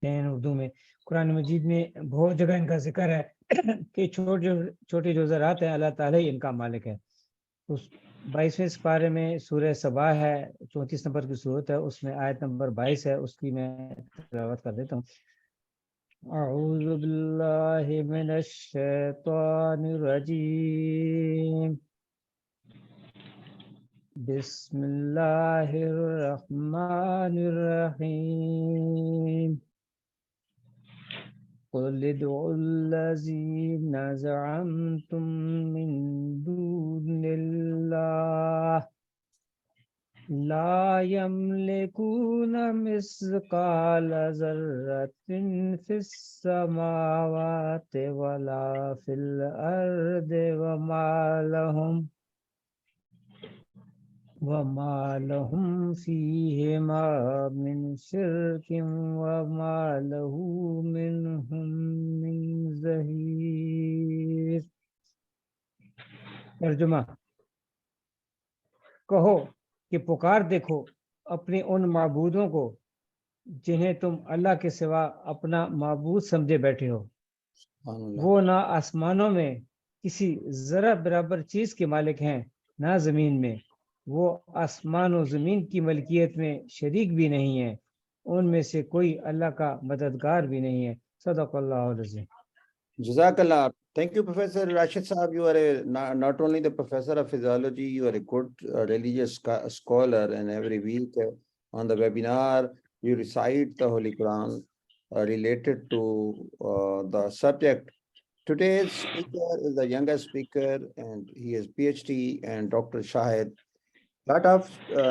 हैं उर्दू में। कुरान मजीद में बहुत जगह इनका जिक्र है कि छोटे जो ज़रात हैं अल्लाह ताला ही इनका मालिक है। उस 22वें पारे में सूरह सबा है, 34 नंबर की सूरत है, उसमें आयत नंबर 22 है, उसकी मैं तिलावत कर देता हूँ। अऊज़ु बिल्लाहि मिनश शैतानिर रजीम, बिस्मिल्लाहिर रहमानिर रहीम, क़ुल उद्उल्लज़ीना ज़अमतुम मिन दूनिल्लाह ला यमलिकून मिस्क़ाल ज़र्रतिन फिस समावाति वला फिल अर्दि वमा लहुम फ़ीहिमा मिन शिर्किन वमा लहू मिनहुम मिन ज़हीर। तर्जुमा, कहो कि पुकार देखो अपने उन माबूदों को जिन्हें तुम अल्लाह के सिवा अपना माबूद समझे बैठे हो। वो ना आसमानों में किसी जरा बराबर चीज के मालिक हैं, ना जमीन में। वो आसमान और जमीन की मलकियत में शरीक भी नहीं है, उनमें से कोई अल्लाह का मददगार भी नहीं है। सदक़ल्लाहुल अज़ीम। Jazakallah. Thank you, Professor Rashid Saab. You are not only the professor of physiology, you are a good religious scholar, and every week on the webinar, you recite the Holy Quran related to the subject. Today's speaker is the youngest speaker, and he is PhD, and Dr. Shahid. Lot of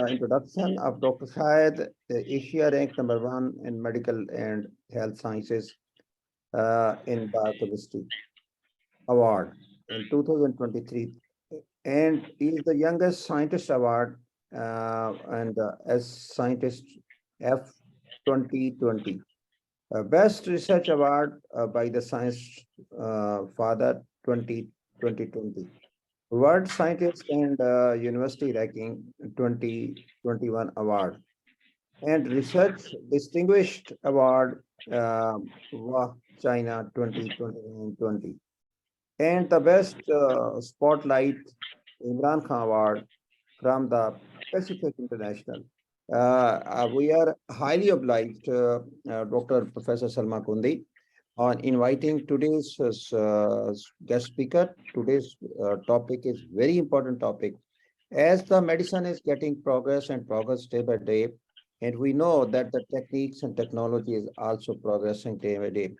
introduction of Dr. Shahid, Asia ranked #1 in medical and health sciences in biochemistry award in 2023, and he is the youngest scientist award and as scientist F 2020. Best research award by the science father 2020. World Scientist and University Ranking 2021 award, and Research Distinguished Award WA China 2020, and the Best Spotlight Imran Khan Award from the Pacific International. We are highly obliged, Dr. Professor Salma Kundi, on inviting today's guest speaker. Today's topic is very important topic. As the medicine is getting progress day by day, and we know that the techniques and technology is also progressing day by day.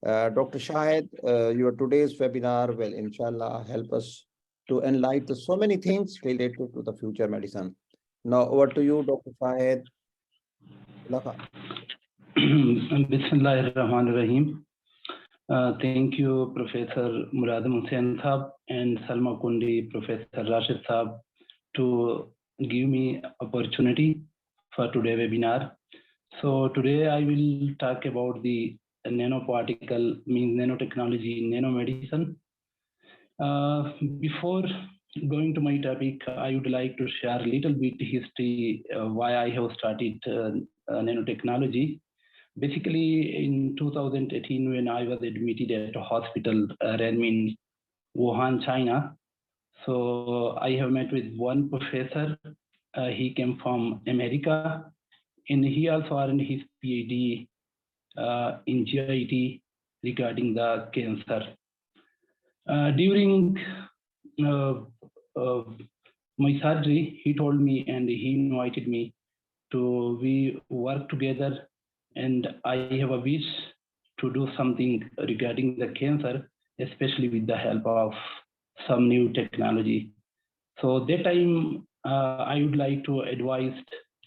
Dr. Shahid, your today's webinar will inshallah help us to enlighten so many things related to the future medicine. Now over to you, Dr. Shahid. Bismillahirrahmanirrahim. Thank you, Professor Muradam Hussain Saab and Salma Kundi, Professor Rashid Saab, to give me opportunity for today's webinar. So today I will talk about the nanoparticle, means nanotechnology, nanomedicine. Before going to my topic, I would like to share a little bit history why I have started nanotechnology. Basically, in 2018, when I was admitted at a hospital in Wuhan, China, so I have met with one professor. He came from America, and he also earned his PhD in GIT regarding the cancer. During my surgery, he told me and he invited me to we work together, and I have a wish to do something regarding the cancer, especially with the help of some new technology. So that time I would like to advise,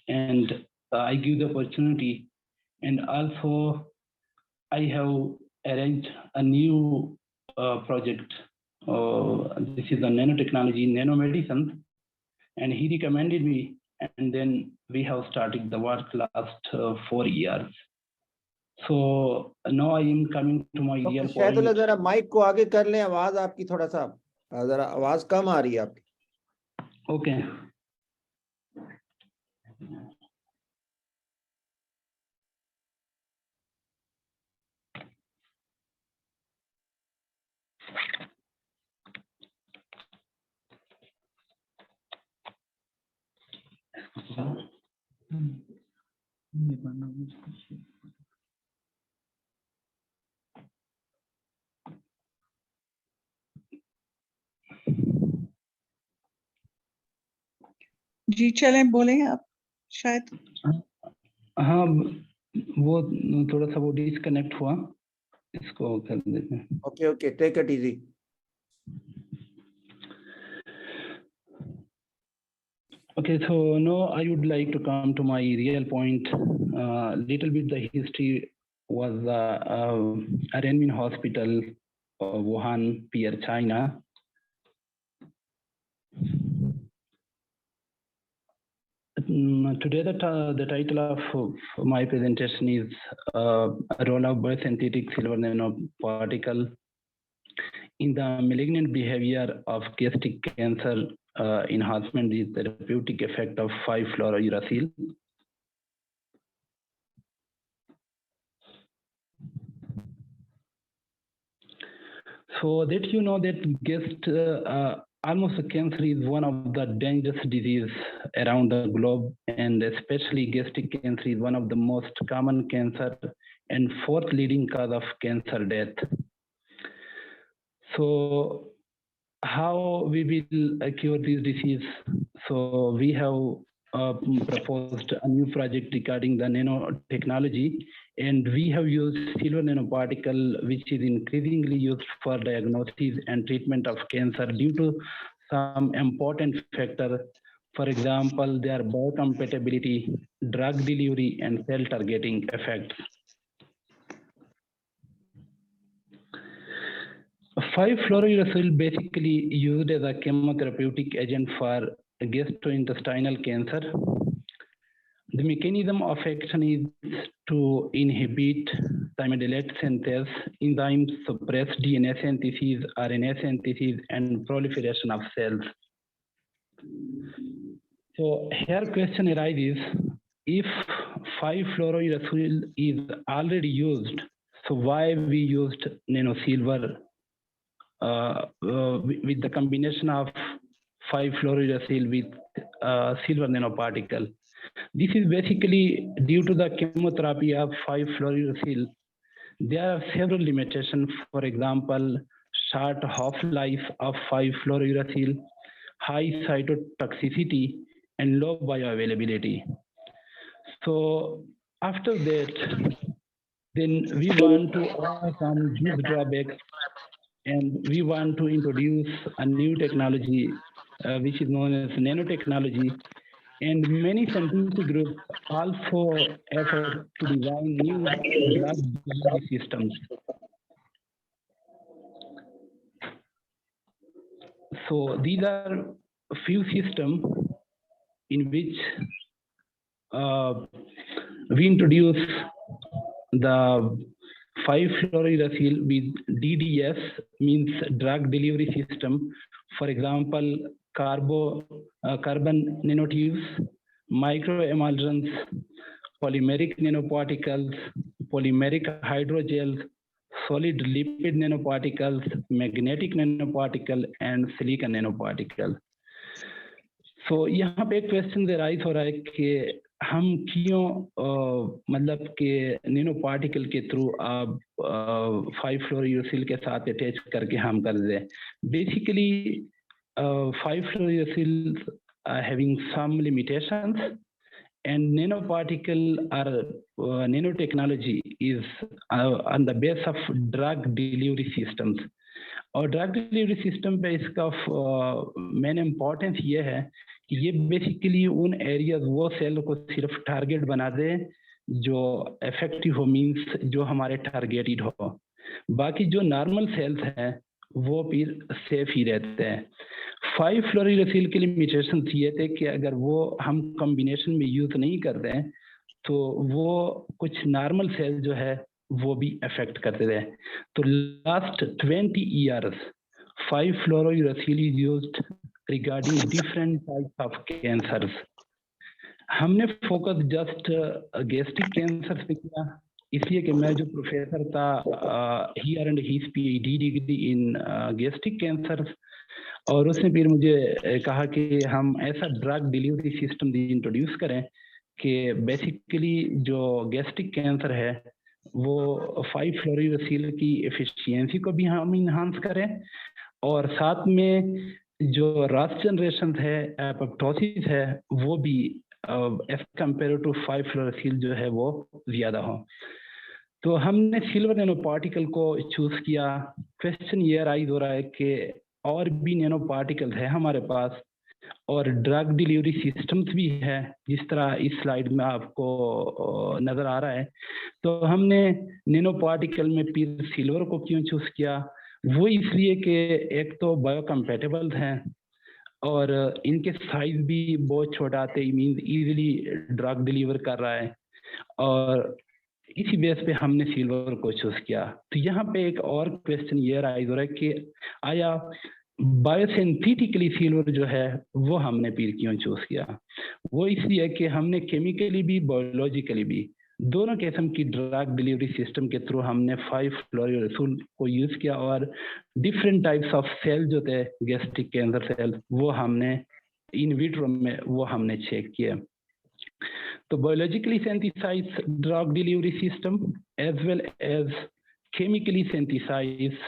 and I give the opportunity, and also I have arranged a new project. This is the nanotechnology, nanomedicine, and he recommended me, and then we have started the work last 4 years. So now I am coming to my real point. शायदुल्लाह जरा mic को आगे कर लें, आवाज आपकी थोड़ा सा जरा आवाज कम आ रही है आपकी. Okay. जी चलें, बोलें आप शायद। हाँ, वो थोड़ा सा वो डिस्कनेक्ट हुआ, इसको कर देते हैं। Okay, take it easy. Okay, so now I would like to come to my real point. Little bit the history was a Renmin hospital, Wuhan, Pier, China. Today the title of my presentation is role of biosynthetic silver nanoparticle in the malignant behavior of gastric cancer, enhancement the therapeutic effect of 5-fluorouracil. So that you know that almost cancer is one of the dangerous diseases around the globe, and especially gastric cancer is one of the most common cancer and fourth leading cause of cancer death. So how we will cure this disease? So we have proposed a new project regarding the nanotechnology, and we have used silver nanoparticle, which is increasingly used for diagnosis and treatment of cancer due to some important factor. For example, their biocompatibility, drug delivery, and cell targeting effects. 5-fluorouracil basically used as a chemotherapeutic agent for gastrointestinal cancer. The mechanism of action is to inhibit thymidylate synthase, enzymes suppress DNA synthesis, RNA synthesis, and proliferation of cells. So here question arises, if 5-fluorouracil is already used, so why we used nanosilver with the combination of 5-fluorouracil with silver nanoparticle? This is basically due to the chemotherapy of 5-fluorouracil. There are several limitations. For example, short half-life of 5-fluorouracil, high cytotoxicity, and low bioavailability. So after that, then we want to overcome these drawbacks, and we want to introduce a new technology, which is known as nanotechnology. And many scientific groups also effort to design new drug delivery systems. So these are a few systems in which we introduce the 5-fluorouracil with DDS, means drug delivery system. For example, carbon nanotubes, microemulsions, polymeric nanoparticles, polymeric hydrogels, solid lipid nanoparticles, magnetic nanoparticle, and silicon nanoparticle. So यहाँ पे एक question rise हो रहा है कि हम क्यों मतलब कि नैनो पार्टिकल के थ्रू आप 5-fluorouracil के साथ अटैच करके हम कर दें. Basically 5-fluorouracil are having some limitations, and nanoparticle or nanotechnology is on the base of drug delivery systems. और ड्रग डिलीवरी सिस्टम पे इसका मेन इम्पोर्टेंस ये है कि ये बेसिकली उन एरियाज वो सेल को सिर्फ टारगेट बना दे जो इफेक्टिव हो, मींस जो हमारे टारगेटेड हो. बाकी जो नॉर्मल सेल्स हैं वो फिर सेफ ही रहते हैं. 5-fluorouracil के लिमिटेशन ये थे कि अगर वो हम कॉम्बिनेशन में यूज नहीं कर रहे हैं तो वो कुछ नॉर्मल सेल जो है वो भी अफेक्ट करते रहे. तो last 20 years 5-fluorouracil is used regarding different types of cancers. हमने फोकस जस्ट गैस्ट्रिक कैंसर पे किया, इसलिए कि मैं जो प्रोफेसर था ही earned his PhD degree in gastric cancer, और उसने फिर मुझे कहा कि हम ऐसा ड्रग डिलीवरी सिस्टम इंट्रोड्यूस करें कि बेसिकली जो गैस्ट्रिक कैंसर है वो 5-फ्लोरिडोसिल की एफिशिएंसी को भी हम इन्हांस करें और साथ में जो रास जनरेशन है एपोप्टोसिस है वो भी एज कम्पेयर टू 5-फ्लोरिडोसिल जो है वो ज्यादा हो। तो हमने सिल्वर नैनो पार्टिकल को चूज किया। क्वेश्चन ये राइज हो रहा है कि और भी नैनो पार्टिकल है हमारे पास और ड्रग डिलीवरी सिस्टम्स भी है, जिस तरह इस स्लाइड में आपको नजर आ रहा है। तो हमने नैनो पार्टिकल में फिर सिल्वर को क्यों चूज किया? वो इसलिए कि एक तो बायोकम्पेटेबल हैं और इनके साइज भी बहुत छोटा आते हैं, मींस इजीली ड्रग डिलीवर कर रहा है और इसी बेस पे हमने सिल्वर को चूज किया। तो यहाँ पे एक और क्वेश्चन ये राइज हो रहा है कि आया बायोसिंथेटिकली सिल्वर जो है वो हमने फिर क्यों चूज किया? वो इसलिए कि हमने केमिकली भी बायोलॉजिकली भी दोनों किस्म की ड्रग डिलीवरी सिस्टम के थ्रू हमने 5-फ्लोरिडोसिल को यूज किया और डिफरेंट टाइप्स ऑफ सेल जो थे गैस्ट्रिक कैंसर सेल वो हमने इन विट्रो में वो हमने चेक किया। तो biologically synthesized drug delivery system as well as chemically synthesized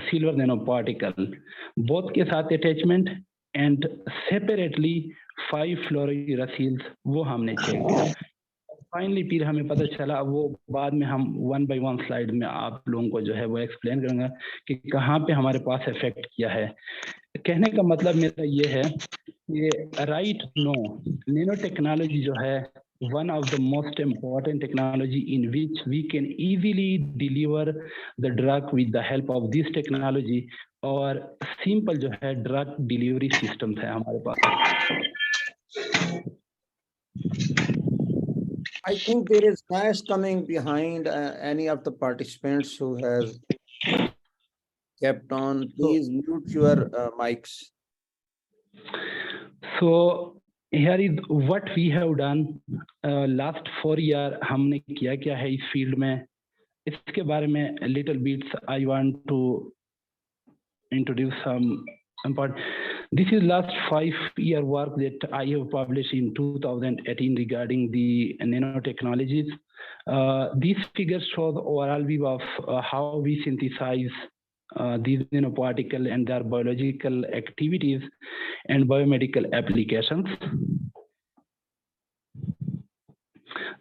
silver nanoparticle, both के साथ attachment and separately 5-fluorouracils वो हमने चेक किया। फाइनली फिर हमें पता चला, वो बाद में हम 1 by 1 स्लाइड में आप लोगों को जो है वो एक्सप्लेन करूंगा कि कहाँ पे हमारे पास इफेक्ट किया है। कहने का मतलब मेरा ये है कि राइट नो नैनो टेक्नोलॉजी जो है one of the most important technology in which we can easily deliver the drug with the help of this technology और सिंपल जो है ड्रग डिलीवरी सिस्टम है हमारे पास। I think there is noise coming behind any of the participants who has kept on. Please mute your mics. So here is what we have done. Last 4 year हमने किया क्या है इस field में, इसके बारे में little bits I want to introduce some important. This is last 5-year work that I have published in 2018 regarding the nanotechnologies. These figures show the overall view of how we synthesize these nanoparticles and their biological activities and biomedical applications.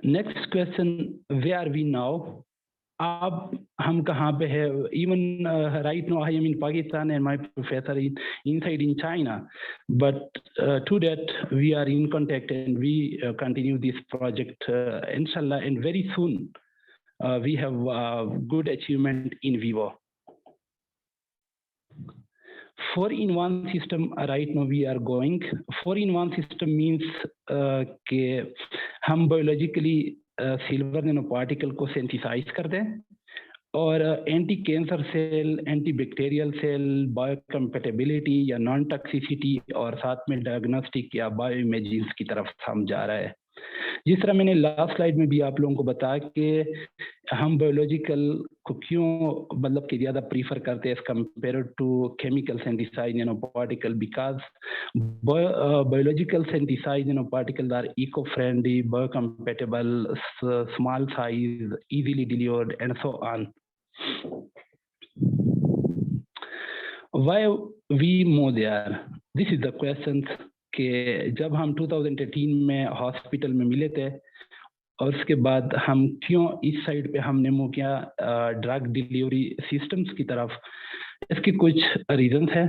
Next question, where are we now? अब हम कहाँ पे है? Even right now I am in Pakistan and my professor is inside in China, but to that we are in contact and we continue this project inshallah, and very soon we have good achievement in vivo. 4-in-1 system right now we are going. 4-in-1 system means कि हम biologically silver nano particle को synthesize कर दें और anti cancer cell, anti bacterial cell, biocompatibility या non toxicity और साथ में डायग्नोस्टिक या बायो इमेजिंग की तरफ हम जा रहे हैं। जिस तरह मैंने लास्ट स्लाइड में भी आप लोगों को बताया कि हम बायोलॉजिकल को क्यों मतलब कि ज़्यादा प्रीफर करते हैं as compare to chemical synthesize nano particle, because biological synthesized nanoparticles are eco-friendly, biocompatible, small size, easily delivered, and so on. Why we move there? This is the question. कि जब हम 2018 में हॉस्पिटल में मिले थे और उसके बाद हम क्यों इस साइड पे हमने मूव किया ड्रग डिलीवरी सिस्टम्स की तरफ, इसके कुछ रीजंस हैं।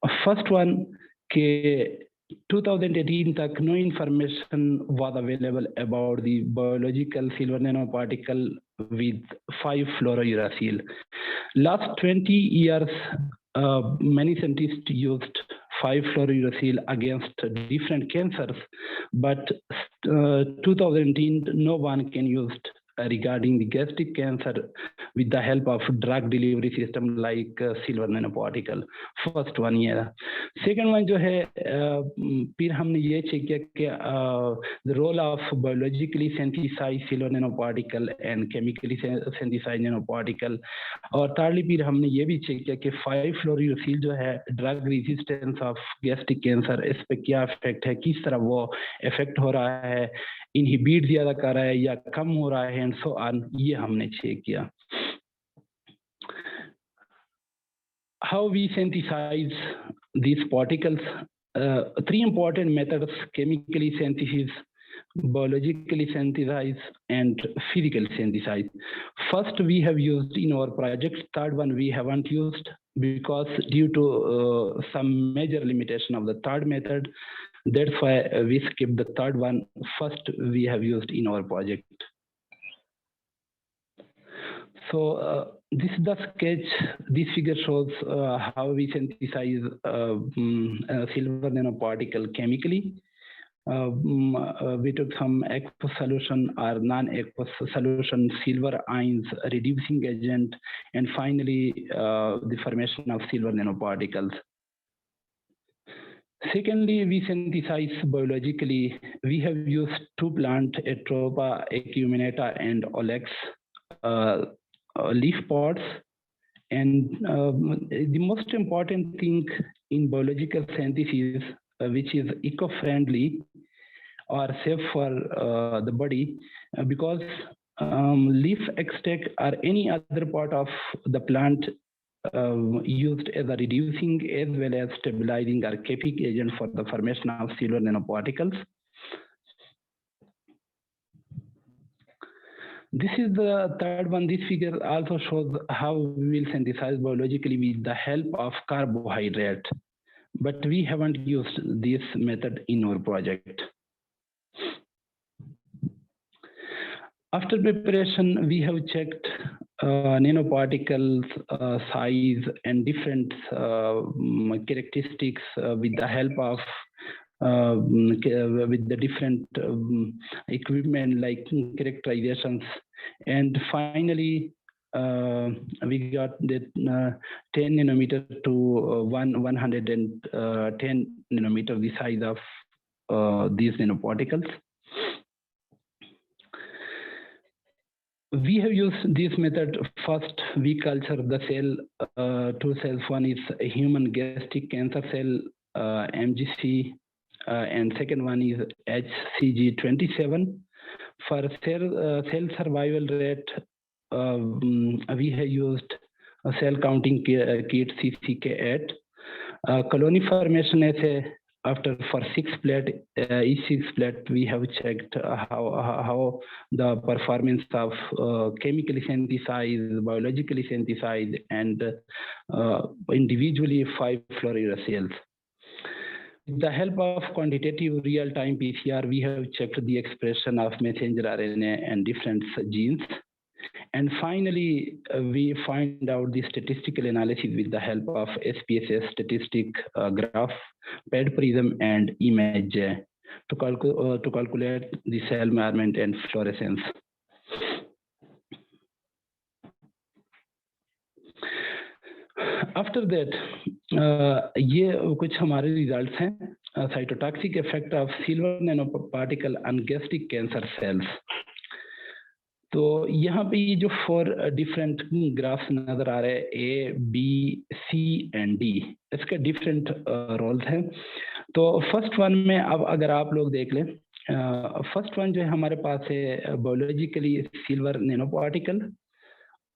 फर्स्ट वन कि 2018 तक no information was available about the biological silver nanoparticle with 5-fluorouracil. Last 20 years, many scientists used 5-fluorouracil against different cancers, but 2018 no one can use regarding the gastric cancer with the help of drug delivery system like silver nanoparticle. First one ये था. Second one जो है फिर हमने ये check किया कि the role of biologically synthesized silver nanoparticle and chemically synthesized nanoparticle. और thirdly फिर हमने ये भी चेक किया कि 5-fluorouracil जो है drug resistance of gastric cancer इस पे क्या इफेक्ट है, किस तरह वो इफेक्ट हो रहा है, इनहिबिट ज्यादा कर रहा है या कम हो रहा है एंड सो ऑन, ये हमने चेक किया. How we synthesize these particles? 3 important methods: chemically synthesis, biologically synthesize, and physically synthesize. First we have used in our project. Third one we haven't used because due to some major limitation of the third method. That's why we skipped the third one. First we have used in our project. So this is the sketch. This figure shows how we synthesize silver nanoparticle chemically. We took some aqueous solution or non-aqueous solution, silver ions, reducing agent, and finally the formation of silver nanoparticles. Secondly, we synthesize biologically. We have used 2 plants, Atropa acuminata and Olex leaf pods. And the most important thing in biological synthesis, which is eco-friendly or safe for the body, because leaf extract or any other part of the plant used as a reducing as well as stabilizing or capping agent for the formation of silver nanoparticles. This is the third one. This figure also shows how we will synthesize biologically with the help of carbohydrate, but we haven't used this method in our project. After preparation, we have checked nanoparticles size and different characteristics with the help of with the different equipment like characterizations, and finally we got the 10 nanometer to 110 nanometer the size of these nanoparticles. We have used this method. First, we culture the cell, 2 cells. One is a human gastric cancer cell, MGC, and second one is HCG27. For cell survival rate, we have used a cell counting kit CCK8. Colony formation assay, after for 6 plate, each 6 plate, we have checked how the performance of chemically synthesized, biologically synthesized, and individually 5-fluorouracils. With the help of quantitative real-time PCR, we have checked the expression of messenger RNA and different genes. And finally, we find out the statistical analysis with the help of SPSS statistic graph, PED prism, and image to calculate the cell measurement and fluorescence. After that, ये कुछ हमारे results हैं. Cytotoxic effect of silver nanoparticle on gastric cancer cells. तो यहाँ पे ये जो 4 different graphs नजर आ रहे हैं, A, B, C and D, इसके डिफरेंट रोल्स हैं. तो फर्स्ट वन में अब अगर आप लोग देख लें, फर्स्ट वन जो है हमारे पास है बायोलॉजिकली सिल्वर नैनोपार्टिकल,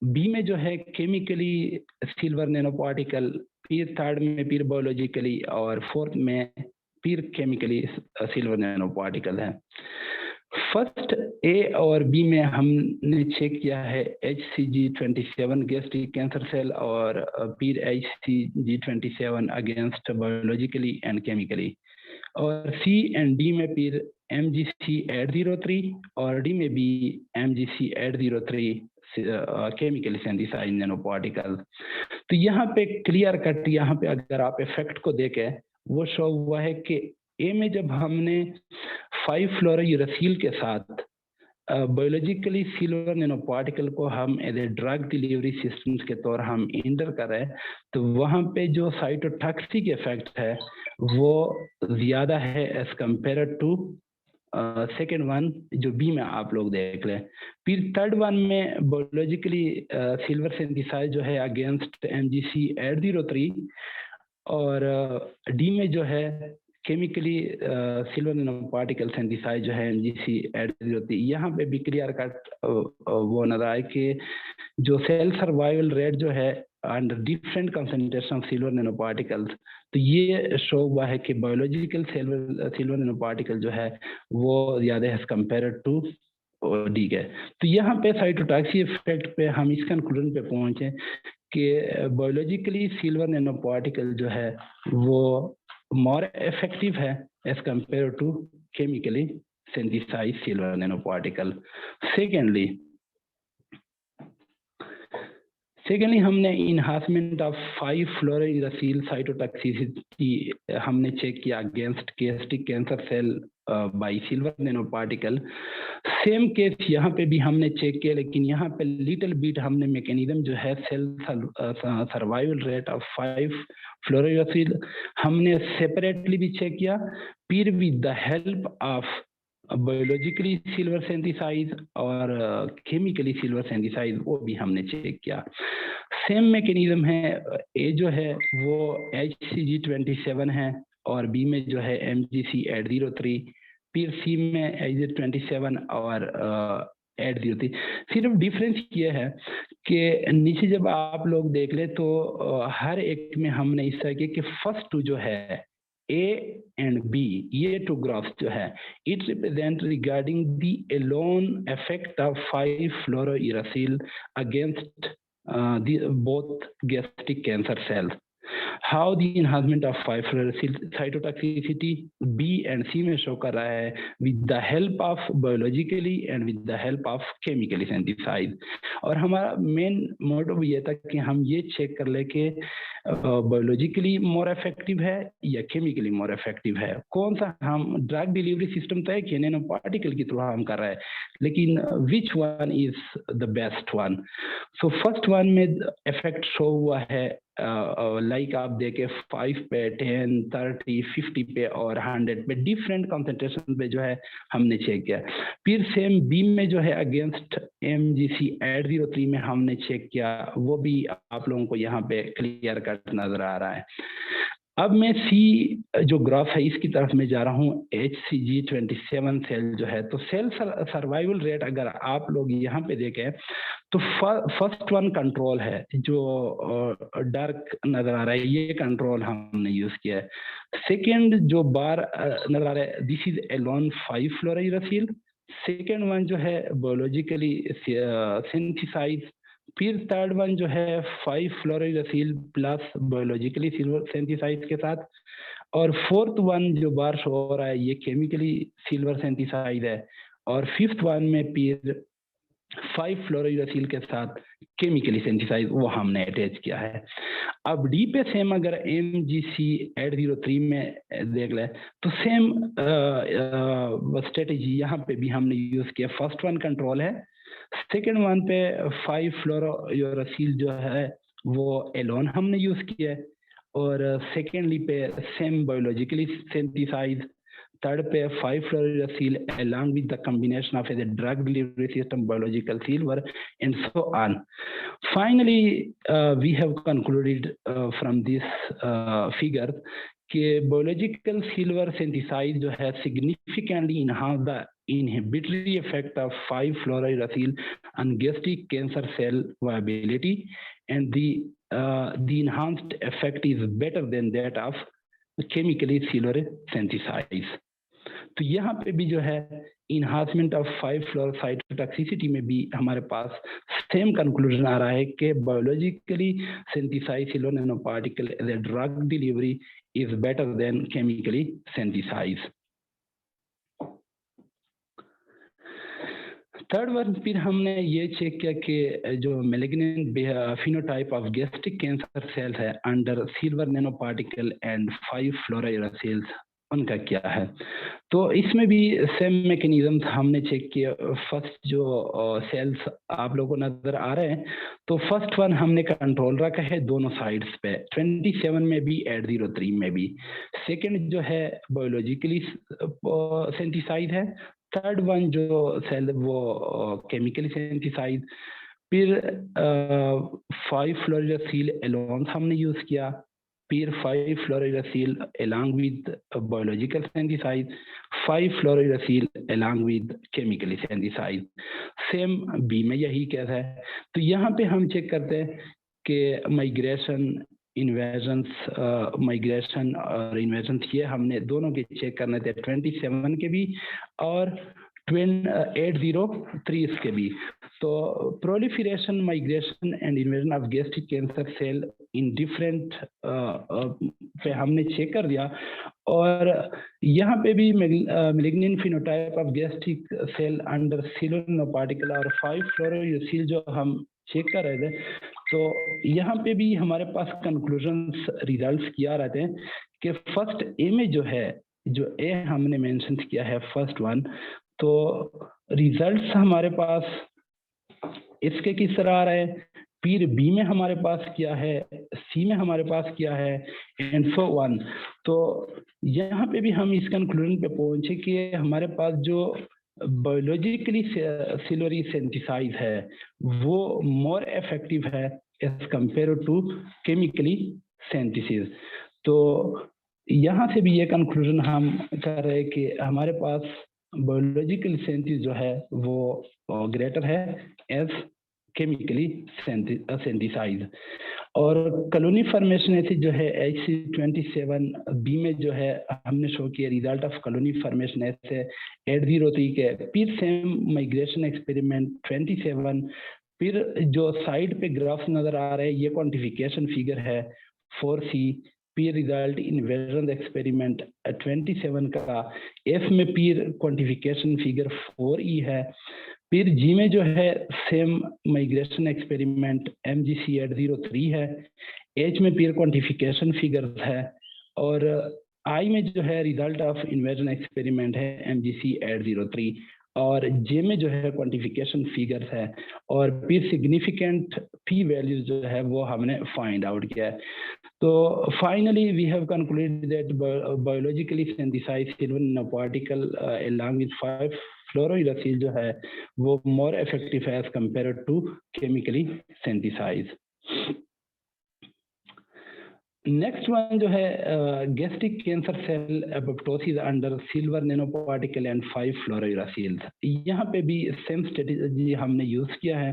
बी में जो है केमिकली सिल्वर नैनोपार्टिकल, फिर थर्ड में फिर बायोलॉजिकली और फोर्थ में फिर केमिकली सिल्वर नैनोपार्टिकल है. फर्स्ट ए और बी में हमने चेक किया है HCG27 गैस्ट्रिक कैंसर सेल और फिर HCG27 against biologically and chemically, और सी एंड डी में फिर MGC803 और डी में भी MGC803 केमिकली सिंथेसाइज्ड नैनोपार्टिकल. तो यहाँ पे क्लियर कट, यहाँ पे अगर आप इफेक्ट को देखें वो शो हुआ है कि ए में जब हमने 5-फ्लोरोयूरेसिल के साथ बायोलॉजिकली सिल्वर नैनो पार्टिकल को हम as a drug delivery systems के तौर हम इंटर कर रहे हैं, तो वहाँ पे जो साइटोटॉक्सिक इफेक्ट है वो ज़्यादा है as compare to second one जो बी में आप लोग देख लें। फिर थर्ड वन में बायोलॉजिकली सिल्वर सिंथेसाइज जो है अगेंस्ट MgC803 और डी में जो है chemically silver nano particle synthesize जो है MgC803। यहाँ पे भी क्लियर कट वो नजर आए कि जो सेल सर्वाइवल रेट जो है under different concentration of silver nano particles, तो ये शो हुआ है कि बायोलॉजिकल सिल्वर नैनो पार्टिकल जो है वो ज़्यादा है कंपेयर टू डी के। तो यहाँ पे साइटोटॉक्सिक इफेक्ट पे हम इस कंक्लूजन पे पहुंचे कि बायोलॉजिकली सिल्वर नैनो पार्टिकल जो है वो मोर इफेक्टिव है as compare to chemically synthesized silver nano particle. Secondly हमने इन्हांसमेंट ऑफ 5 फ्लोरोइरासिल साइटोटॉक्सिसिटी हमने चेक किया against gastric cancer cell by silver nano particle. Same case यहाँ पे भी हमने चेक किया, लेकिन यहाँ पे लिटिल बिट हमने मैकेनिज्म जो है cell survival rate of 5 fluorouracil हमने सेपरेटली भी चेक किया, फिर with the help of biologically silver synthesize और केमिकली सिल्वर सिंथेसाइज वो भी हमने चेक किया। सेम मैकेनिज्म है, ए जो है वो HCG27 है और बी में जो है MgC803, फिर सी में HG27 और 803। सिर्फ डिफरेंस ये है कि नीचे जब आप लोग देख ले तो हर एक में हमने इस तरह के फर्स्ट टू जो है A and B, ये टू ग्राफ्स जो है it represent regarding the alone effect of 5 fluorouracil against both gastric cancer cells. How the enhancement of 5 fluorouracil cytotoxicity B and C में शो कर रहा है with the help of biologically and with the help of chemically synthesized। और हमारा main motive ये था कि हम ये चेक कर ले कि बायोलॉजिकली मोर इफेक्टिव है या केमिकली मोर इफेक्टिव है, कौन सा हम ड्रग डिलीवरी सिस्टम तय कि नैनो पार्टिकल की थ्रू हम कर रहे हैं, लेकिन which one is the best one. So first one में इफेक्ट शो हुआ है लाइक आप देखे 5 पे 10 30 50 पे और 100 पे डिफरेंट कंसंट्रेशन पे जो है हमने चेक किया। फिर सेम बी में जो है अगेंस्ट MgC803 में हमने चेक किया, वो भी आप लोगों को यहाँ पे क्लियर कट नजर आ रहा है। अब मैं सी जो ग्राफ है इसकी तरफ मैं जा रहा हूँ। HCG27 सेल जो है तो सेल सर्वाइवल रेट अगर आप लोग यहाँ पे देखें तो फर्स्ट वन कंट्रोल है जो डार्क नजर आ रहा है, ये कंट्रोल हमने यूज किया है। सेकेंड जो बार नजर आ रहा है this is alone 5 fluorouracil. Second one जो है बायोलॉजिकली सिंथेसाइज। फिर थर्ड वन जो है 5 fluorouracil plus biologically silver synthesize के साथ, और फोर्थ वन जो बार शो हो रहा है ये केमिकली सिल्वर सिंथेसाइज है, और फिफ्थ वन में फिर 5 फ्लोरोइरासिल के साथ केमिकली सिंथेसाइज वो हमने अटैच किया है। अब डी पे सेम अगर MgC803 में देख ले तो सेम स्ट्रेटेजी यहाँ पे भी हमने यूज किया। फर्स्ट वन कंट्रोल है, सेकेंड वन पे 5 फ्लोरोइरासिल जो है वो एलोन हमने यूज किया है, और सेकेंडली पे सेम बायोलॉजिकली सिंथेसाइज, थर्ड पे 5 फ्लोरोइरासिल along with the combination of a drug delivery system, biological silver, and so on. Finally, we have concluded from this figure कि biological silver synthesize जो है significantly enhance the inhibitory effect of 5 फ्लोरोइरासिल on gastric cancer cell viability, and the enhanced effect is better than that of chemically silver synthesize। तो यहाँ पे भी जो है enhancement of 5 floor cytotoxicity में भी हमारे पास सेम कंक्लूजन आ रहा है कि biologically synthesized silver nano particle as a drug delivery is better than chemically synthesized. Third one फिर हमने ये चेक किया कि जो malignant phenotype of gastric cancer cell है under silver nano particle and 5 fluorouracils उनका क्या है। तो इसमें भी सेम मैकेनिज्म हमने चेक किया। फर्स्ट जो सेल्स आप लोगों को नजर आ रहे हैं, तो फर्स्ट वन हमने कंट्रोल रखा है दोनों साइड्स पे, 27 में भी 803 में भी। सेकंड जो है बायोलॉजिकली सिंथेसाइज है। थर्ड वन जो सेल वो केमिकली सिंथेसाइज। फिर 5 फ्लोरोसिल एलोन्स हमने यूज किया। फिर 5 fluorouracil along with biological synthesis, 5 fluorouracil along with chemically synthesis। Same B में यही केस है। तो यहाँ पे हम चेक करते हैं कि माइग्रेशन माइग्रेशन और इन्वेजन्स, ये हमने दोनों के चेक करने थे, 27 के भी और 803 के भी। तो proliferation, migration and invasion of gastric cancer cell in different पे हमने चेक कर दिया। और यहाँ पे भी malignant phenotype of gastric cell under cellular nanoparticle और 5 फ्लोरोसिल जो हम चेक कर रहे थे, तो यहाँ पे भी हमारे पास कंक्लूजन्स रिजल्ट्स क्या रहते हैं कि फर्स्ट ए में जो है, जो ए हमने मेंशन किया है फर्स्ट वन, तो रिजल्ट्स हमारे पास इसके किस तरह आ रहे हैं, फिर बी में हमारे पास क्या है, सी में हमारे पास क्या है, एंड सो वन। तो यहाँ पे भी हम इस कंक्लूजन पे पहुंचे कि हमारे पास जो बायोलॉजिकली सिलुलरी सिंथेसाइज है वो मोर इफेक्टिव है as compare to chemically synthesis. तो यहाँ से भी ये कंक्लूजन हम कर रहे हैं कि हमारे पास बायोलॉजिकल सिंथेसिस जो है वो ग्रेटर है एज केमिकली सिंथेसाइज। और कॉलोनी फॉर्मेशन ऐसी जो है HC27B में जो है हमने शो किया रिजल्ट ऑफ कॉलोनी फॉर्मेशन ऐसे 803 के। फिर सेम माइग्रेशन एक्सपेरिमेंट 27। फिर जो साइड पे ग्राफ नजर आ रहे हैं ये क्वांटिफिकेशन फिगर है 4C। पीर रिजल्ट इन्वेजन एक्सपेरिमेंट 27 का। एफ में पीर क्वांटिफिकेशन फिगर 4E है। फिर जी में जो है सेम माइग्रेशन एक्सपेरिमेंट MGC 803 है। एच में पीर क्वांटिफिकेशन फिगर है। और आई में जो है रिजल्ट ऑफ इन्वेजन एक्सपेरिमेंट है MGC 803। और जे में जो है क्वांटिफिकेशन फिगर्स है। और फिर सिग्निफिकेंट पी वैल्यूज जो है वो हमने फाइंड आउट किया है। तो finally we have concluded that biologically synthesized silver nanoparticle along with 5 fluorouracil जो है वो मोर इफेक्टिव है as compare to chemically synthesize. Next one जो है gastric cancer cell apoptosis under silver nanoparticle and 5 fluorouracils. यहाँ पे भी सेम स्ट्रेटेजी हमने यूज किया है।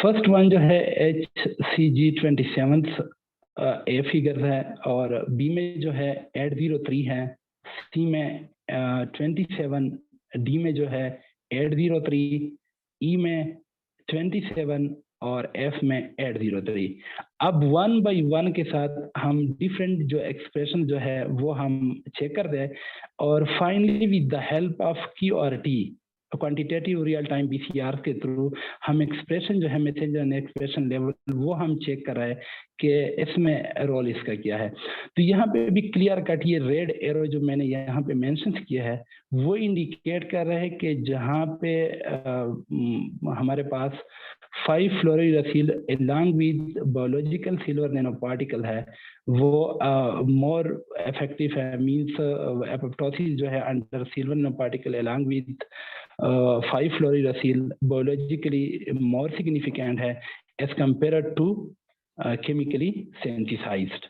फर्स्ट वन जो है HCG27 ए फिगर है। और बी में जो है 803 है। सी में 27। डी में जो है 803। ई में 27 और एफ में 803। अब 1 बाय 1 के साथ हम डिफरेंट जो एक्सप्रेशन जो है वो हम चेक कर दें। और finally with the help of QRT quantitative real time PCR के थ्रू हम एक्सप्रेशन जो है मैसेंजर एक्सप्रेशन लेवल वो हम चेक कर रहे हैं कि इसमें रोल इसका क्या है। तो यहाँ पे भी क्लियर कट ये रेड एरो जो मैंने यहाँ पे मेंशन किया है वो इंडिकेट कर रहे हैं कि जहाँ पे हमारे पास 5 fluorouracil along with biological silver nanoparticle है वो मोर इफेक्टिव है। मींस एपोप्टोसिस जो है under silver nanoparticle along with 5 fluorouracil biologically more significant है as compare to chemically synthesized.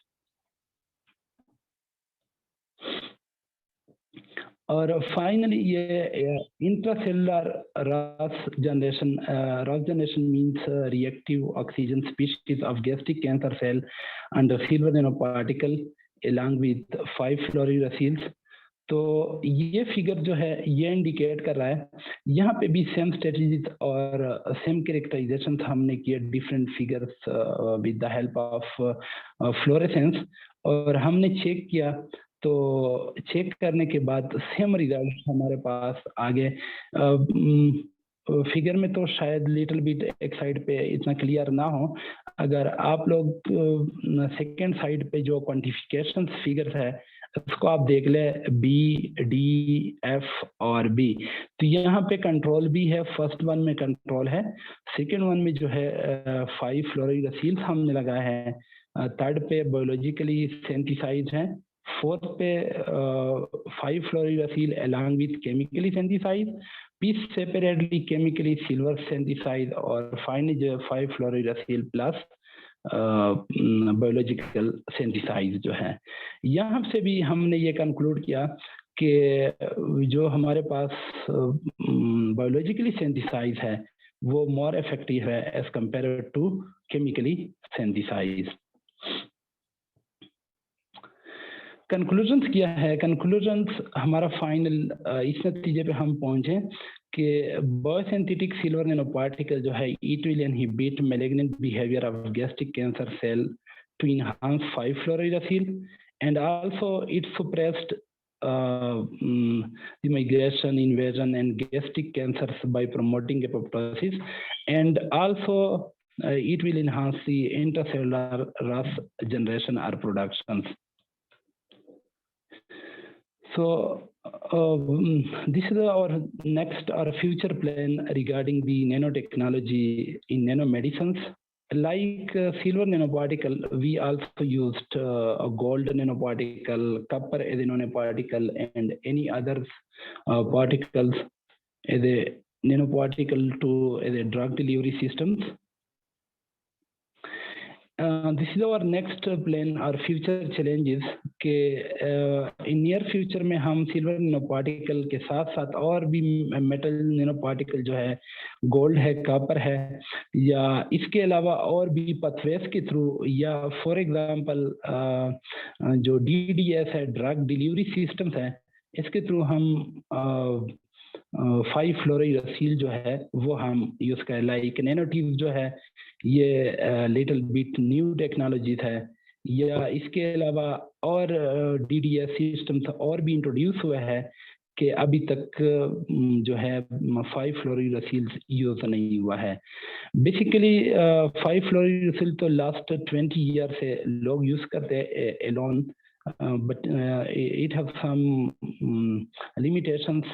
और फाइनली ये intracellular ROS generation means reactive oxygen species of gastric cancer cell under silver nanoparticle along with 5 fluorouracils. तो ये figure जो है ये indicate कर रहा है। यहाँ पे भी सेम स्ट्रेटजीज और सेम कैरेक्टराइजेशन हमने किए different figures with the help of fluorescence. और हमने चेक किया तो चेक करने के बाद सेम रिजल्ट हमारे पास आ गए। फिगर में तो शायद लिटिल बिट एक साइड पे इतना क्लियर ना हो। अगर आप लोग सेकेंड साइड पे जो क्वांटिफिकेशन फिगर्स है इसको आप देख ले बी, डी, एफ और बी। तो यहाँ पे कंट्रोल भी है, फर्स्ट वन में कंट्रोल है, सेकेंड वन में जो है 5 फ्लोरिडासील्स हमने लगाए हैं, थर्ड पे बायोलॉजिकली सिंथेसाइज्ड है, फोर्थ पे 5 fluorouracil along with chemically synthesized, piece separately chemically silver synthesized, और फाइनली जो 5 फ्लोरिडासील प्लस बायोलॉजिकल सिंथेसाइज जो है। यहाँ से भी हमने ये कंक्लूड किया कि जो हमारे पास बायोलॉजिकली सिंथेसाइज है वो मोर इफेक्टिव है as compare to chemically synthesize. Conclusions क्या है? कंक्लूजन्स हमारा फाइनल इस नतीजे पे हम पहुंचे कि बायोसिंथेटिक सिल्वर नैनोपार्टिकल जो है it will inhibit malignant behaviour of gastric cancer cell to enhance 5 fluorouracil and also it suppressed the migration, invasion and gastric cancers by promoting apoptosis, and also it will enhance the intracellular RAS generation or productions. So this is our next or future plan regarding the nanotechnology in nanomedicines. Like silver nanoparticle, we also used a gold nanoparticle, copper as a nanoparticle, and any other particles as a nanoparticle to as a drug delivery systems. This is our next plan or future challenges के in near future में हम silver nano particle के साथ साथ और भी metal nano particle जो है गोल्ड है, कॉपर है, या इसके अलावा और भी पथवेज के थ्रू, या फॉर एग्जांपल जो DDS है, ड्रग डिलीवरी सिस्टम्स है, इसके थ्रू हम 5 फ्लोरिडासील जो है वो हम यूज करें। लाइक नैनोट्यूब जो है ये लिटिल बिट न्यू टेक्नोलॉजीज है, या इसके अलावा और DDS सिस्टम्स और भी इंट्रोड्यूस हुए हैं कि अभी तक जो है 5 फ्लोरिडासील यूज नहीं हुआ है। बेसिकली 5 फ्लोरिडासील तो लास्ट 20 ईयर से लोग यूज करते हैं Elon, but it have some limitations,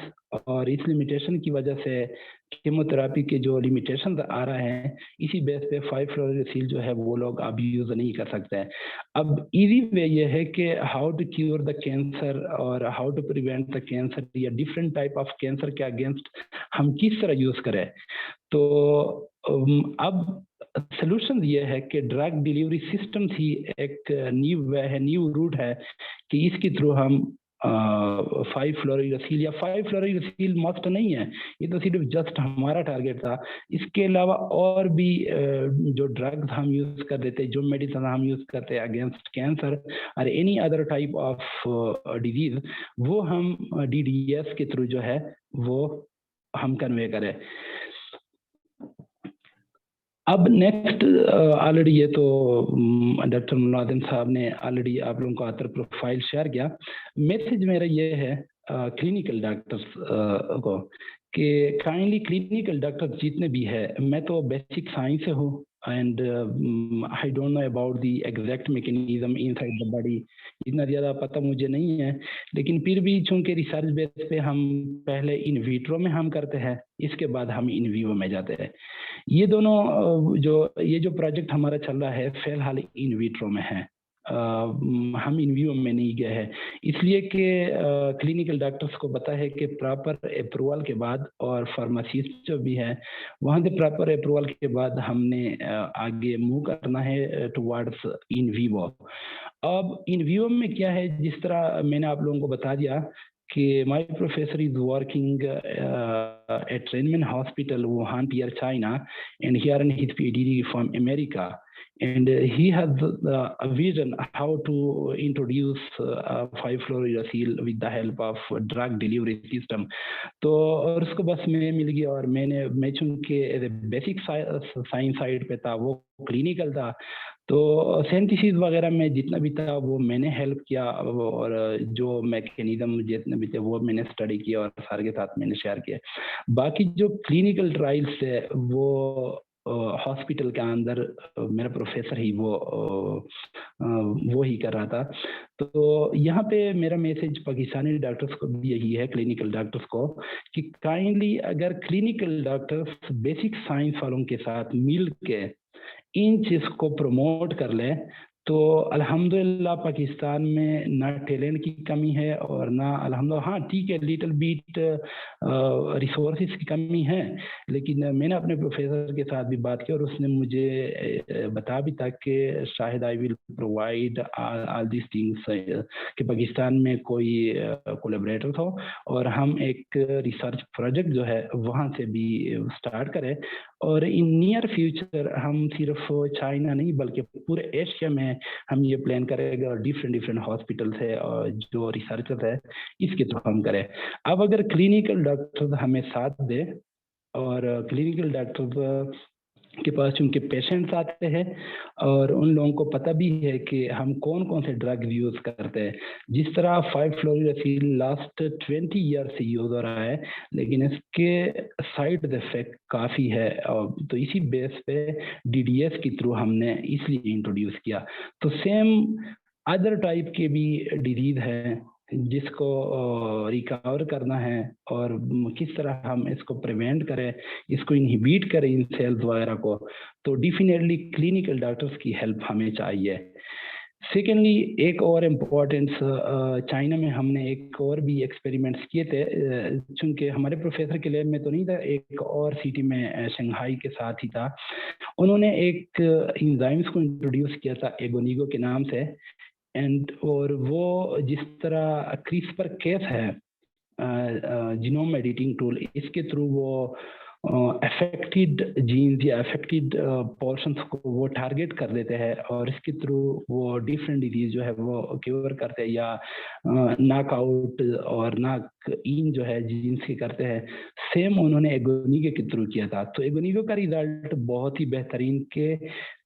और इस लिमिटेशन की वजह से कीमोथेरेपी के जो लिमिटेशन आ रहे हैं इसी बेस पे 5 फ्लोरिडासील जो है वो लोग अब यूज नहीं कर सकते हैं। अब इजी वे ये है कि how to cure the cancer और how to prevent the cancer या डिफरेंट टाइप ऑफ कैंसर के अगेंस्ट हम किस तरह यूज करें। तो अब सोल्यूशन ये है कि ड्रग डिलीवरी सिस्टम ही एक न्यू वे है, न्यू रूट है कि इसके थ्रू हम 5 फ्लोरिडासील या 5 फ्लोरिडासील मस्ट नहीं है, ये तो सिर्फ जस्ट हमारा टारगेट था। इसके अलावा और भी जो ड्रग्स हम यूज कर देते, जो मेडिसिन हम यूज करते हैं अगेंस्ट कैंसर और any other type of disease, वो हम DDS के थ्रू जो है वो हम कन्वे करें। अब नेक्स्ट ऑलरेडी ये तो डॉक्टर मुलाजिम साहब ने ऑलरेडी आप लोगों को आतर प्रोफाइल शेयर किया। मैसेज मेरा ये है क्लिनिकल डॉक्टर्स को कि काइंडली क्लिनिकल डॉक्टर जितने भी है, मैं तो बेसिक साइंस से हूँ and I don't know about the exact mechanism inside the body, इतना ज़्यादा पता मुझे नहीं है, लेकिन फिर भी चूंकि रिसर्च बेस पे हम पहले इन विट्रो में हम करते हैं, इसके बाद हम इन विवो में जाते हैं। ये दोनों ये जो प्रोजेक्ट हमारा चल रहा है फिलहाल इन विट्रो में है, हम इन विवो में नहीं गए हैं, इसलिए कि क्लिनिकल डॉक्टर्स को पता है कि प्रॉपर अप्रूवल के बाद और फार्मासिस्ट जो भी है वहाँ से प्रॉपर अप्रूवल के बाद हमने आगे मूव करना है टुवर्ड्स इन विवो। अब इन विवो में क्या है, जिस तरह मैंने आप लोगों को बता दिया कि my professor is working at Renmin Hospital, Wuhan, China, and he earned his PhD from America. And he has a vision how to introduce 5-fluorouracil with the help of drug delivery system. तो और उसको बस मैं मिल गया और मैं चूंकि basic science side पे था, वो क्लिनिकल था, तो सिंथेसिस वगैरह में जितना भी था वो मैंने हेल्प किया और जो मैकेनिज्म जितने भी थे वो मैंने स्टडी किया और सारे के साथ मैंने शेयर किया। बाकी जो क्लिनिकल ट्रायल्स है वो हॉस्पिटल के अंदर मेरा प्रोफेसर ही वो ही कर रहा था। तो यहाँ पे मेरा मैसेज पाकिस्तानी डॉक्टर्स को भी यही है, क्लिनिकल डॉक्टर्स को, कि काइंडली अगर क्लिनिकल डॉक्टर्स बेसिक साइंस वालों के साथ मिल के इन चीज को प्रमोट कर ले तो अल्हम्दुलिल्लाह पाकिस्तान में ना टैलेंट की कमी है और ना अल्हम्दुलिल्लाह, हाँ ठीक है लिटिल बिट रिसोर्सेज की कमी है, लेकिन मैंने अपने प्रोफेसर के साथ भी बात की और उसने मुझे बता भी था कि शायद I will provide all this things कि पाकिस्तान में कोई कोलैबोरेटर हो और हम एक रिसर्च प्रोजेक्ट जो है वहाँ से भी स्टार्ट करें। और इन नियर फ्यूचर हम सिर्फ चाइना नहीं बल्कि पूरे एशिया में हम ये प्लान करेंगे और डिफरेंट हॉस्पिटल्स है और जो रिसर्चर्स है इसके थ्रू हम करें। अब अगर क्लिनिकल डॉक्टर हमें साथ दे और क्लिनिकल डॉक्टर के पास उनके पेशेंट्स आते हैं और उन लोगों को पता भी है कि हम कौन कौन से ड्रग यूज करते हैं, जिस तरह 5-फ्लोरिडासिल लास्ट 20 ईयर से यूज हो रहा है लेकिन इसके साइड इफेक्ट काफ़ी है, तो इसी बेस पे DDS के थ्रू हमने इसलिए इंट्रोड्यूस किया। तो सेम अदर टाइप के भी डिजीज है जिसको रिकवर करना है और किस तरह हम इसको प्रिवेंट करें, इसको इनहिबिट करें इन सेल्स वगैरह को, तो डेफिनेटली क्लिनिकल डॉक्टर्स की हेल्प हमें चाहिए। सेकेंडली एक और इम्पोर्टेंस, चाइना में हमने एक और भी एक्सपेरिमेंट्स किए थे, चूंकि हमारे प्रोफेसर के लैब में तो नहीं था, एक और सिटी में शंघाई के साथ ही था, उन्होंने एक इंजाइम्स को इंट्रोड्यूस किया था एगोनिगो के नाम से, और वो जिस तरह क्रिस्पर केस है जीनोम एडिटिंग टूल, इसके थ्रू वो अफेक्टेड जीन्स या अफेक्टेड पोर्शंस को वो टारगेट कर देते हैं और इसके थ्रू वो डिफरेंट डिजीज जो है वो क्योर करते हैं या नॉकआउट और नॉक इन जो है जीन्स के करते हैं। सेम उन्होंने एगोनिगो के थ्रू किया था, तो एगोनिगो का रिजल्ट बहुत ही बेहतरीन के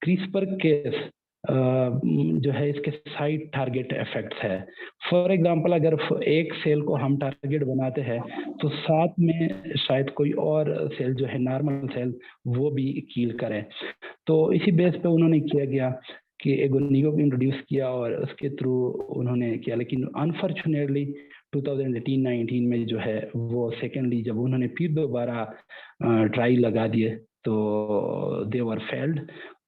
क्रिस्पर केस जो है इसके साइड टारगेट इफेक्ट्स है। फॉर एग्जांपल अगर एक सेल को हम टारगेट बनाते हैं तो साथ में शायद कोई और सेल जो है नॉर्मल सेल वो भी किल करे। तो इसी बेस पे उन्होंने किया गया कि एगोनिगो को इंट्रोड्यूस किया और उसके थ्रू उन्होंने किया, लेकिन अनफॉर्चुनेटली 2018-19 में जो है वो सेकेंडली जब उन्होंने फिर दोबारा ट्राई लगा दिए तो दे वर फेल्ड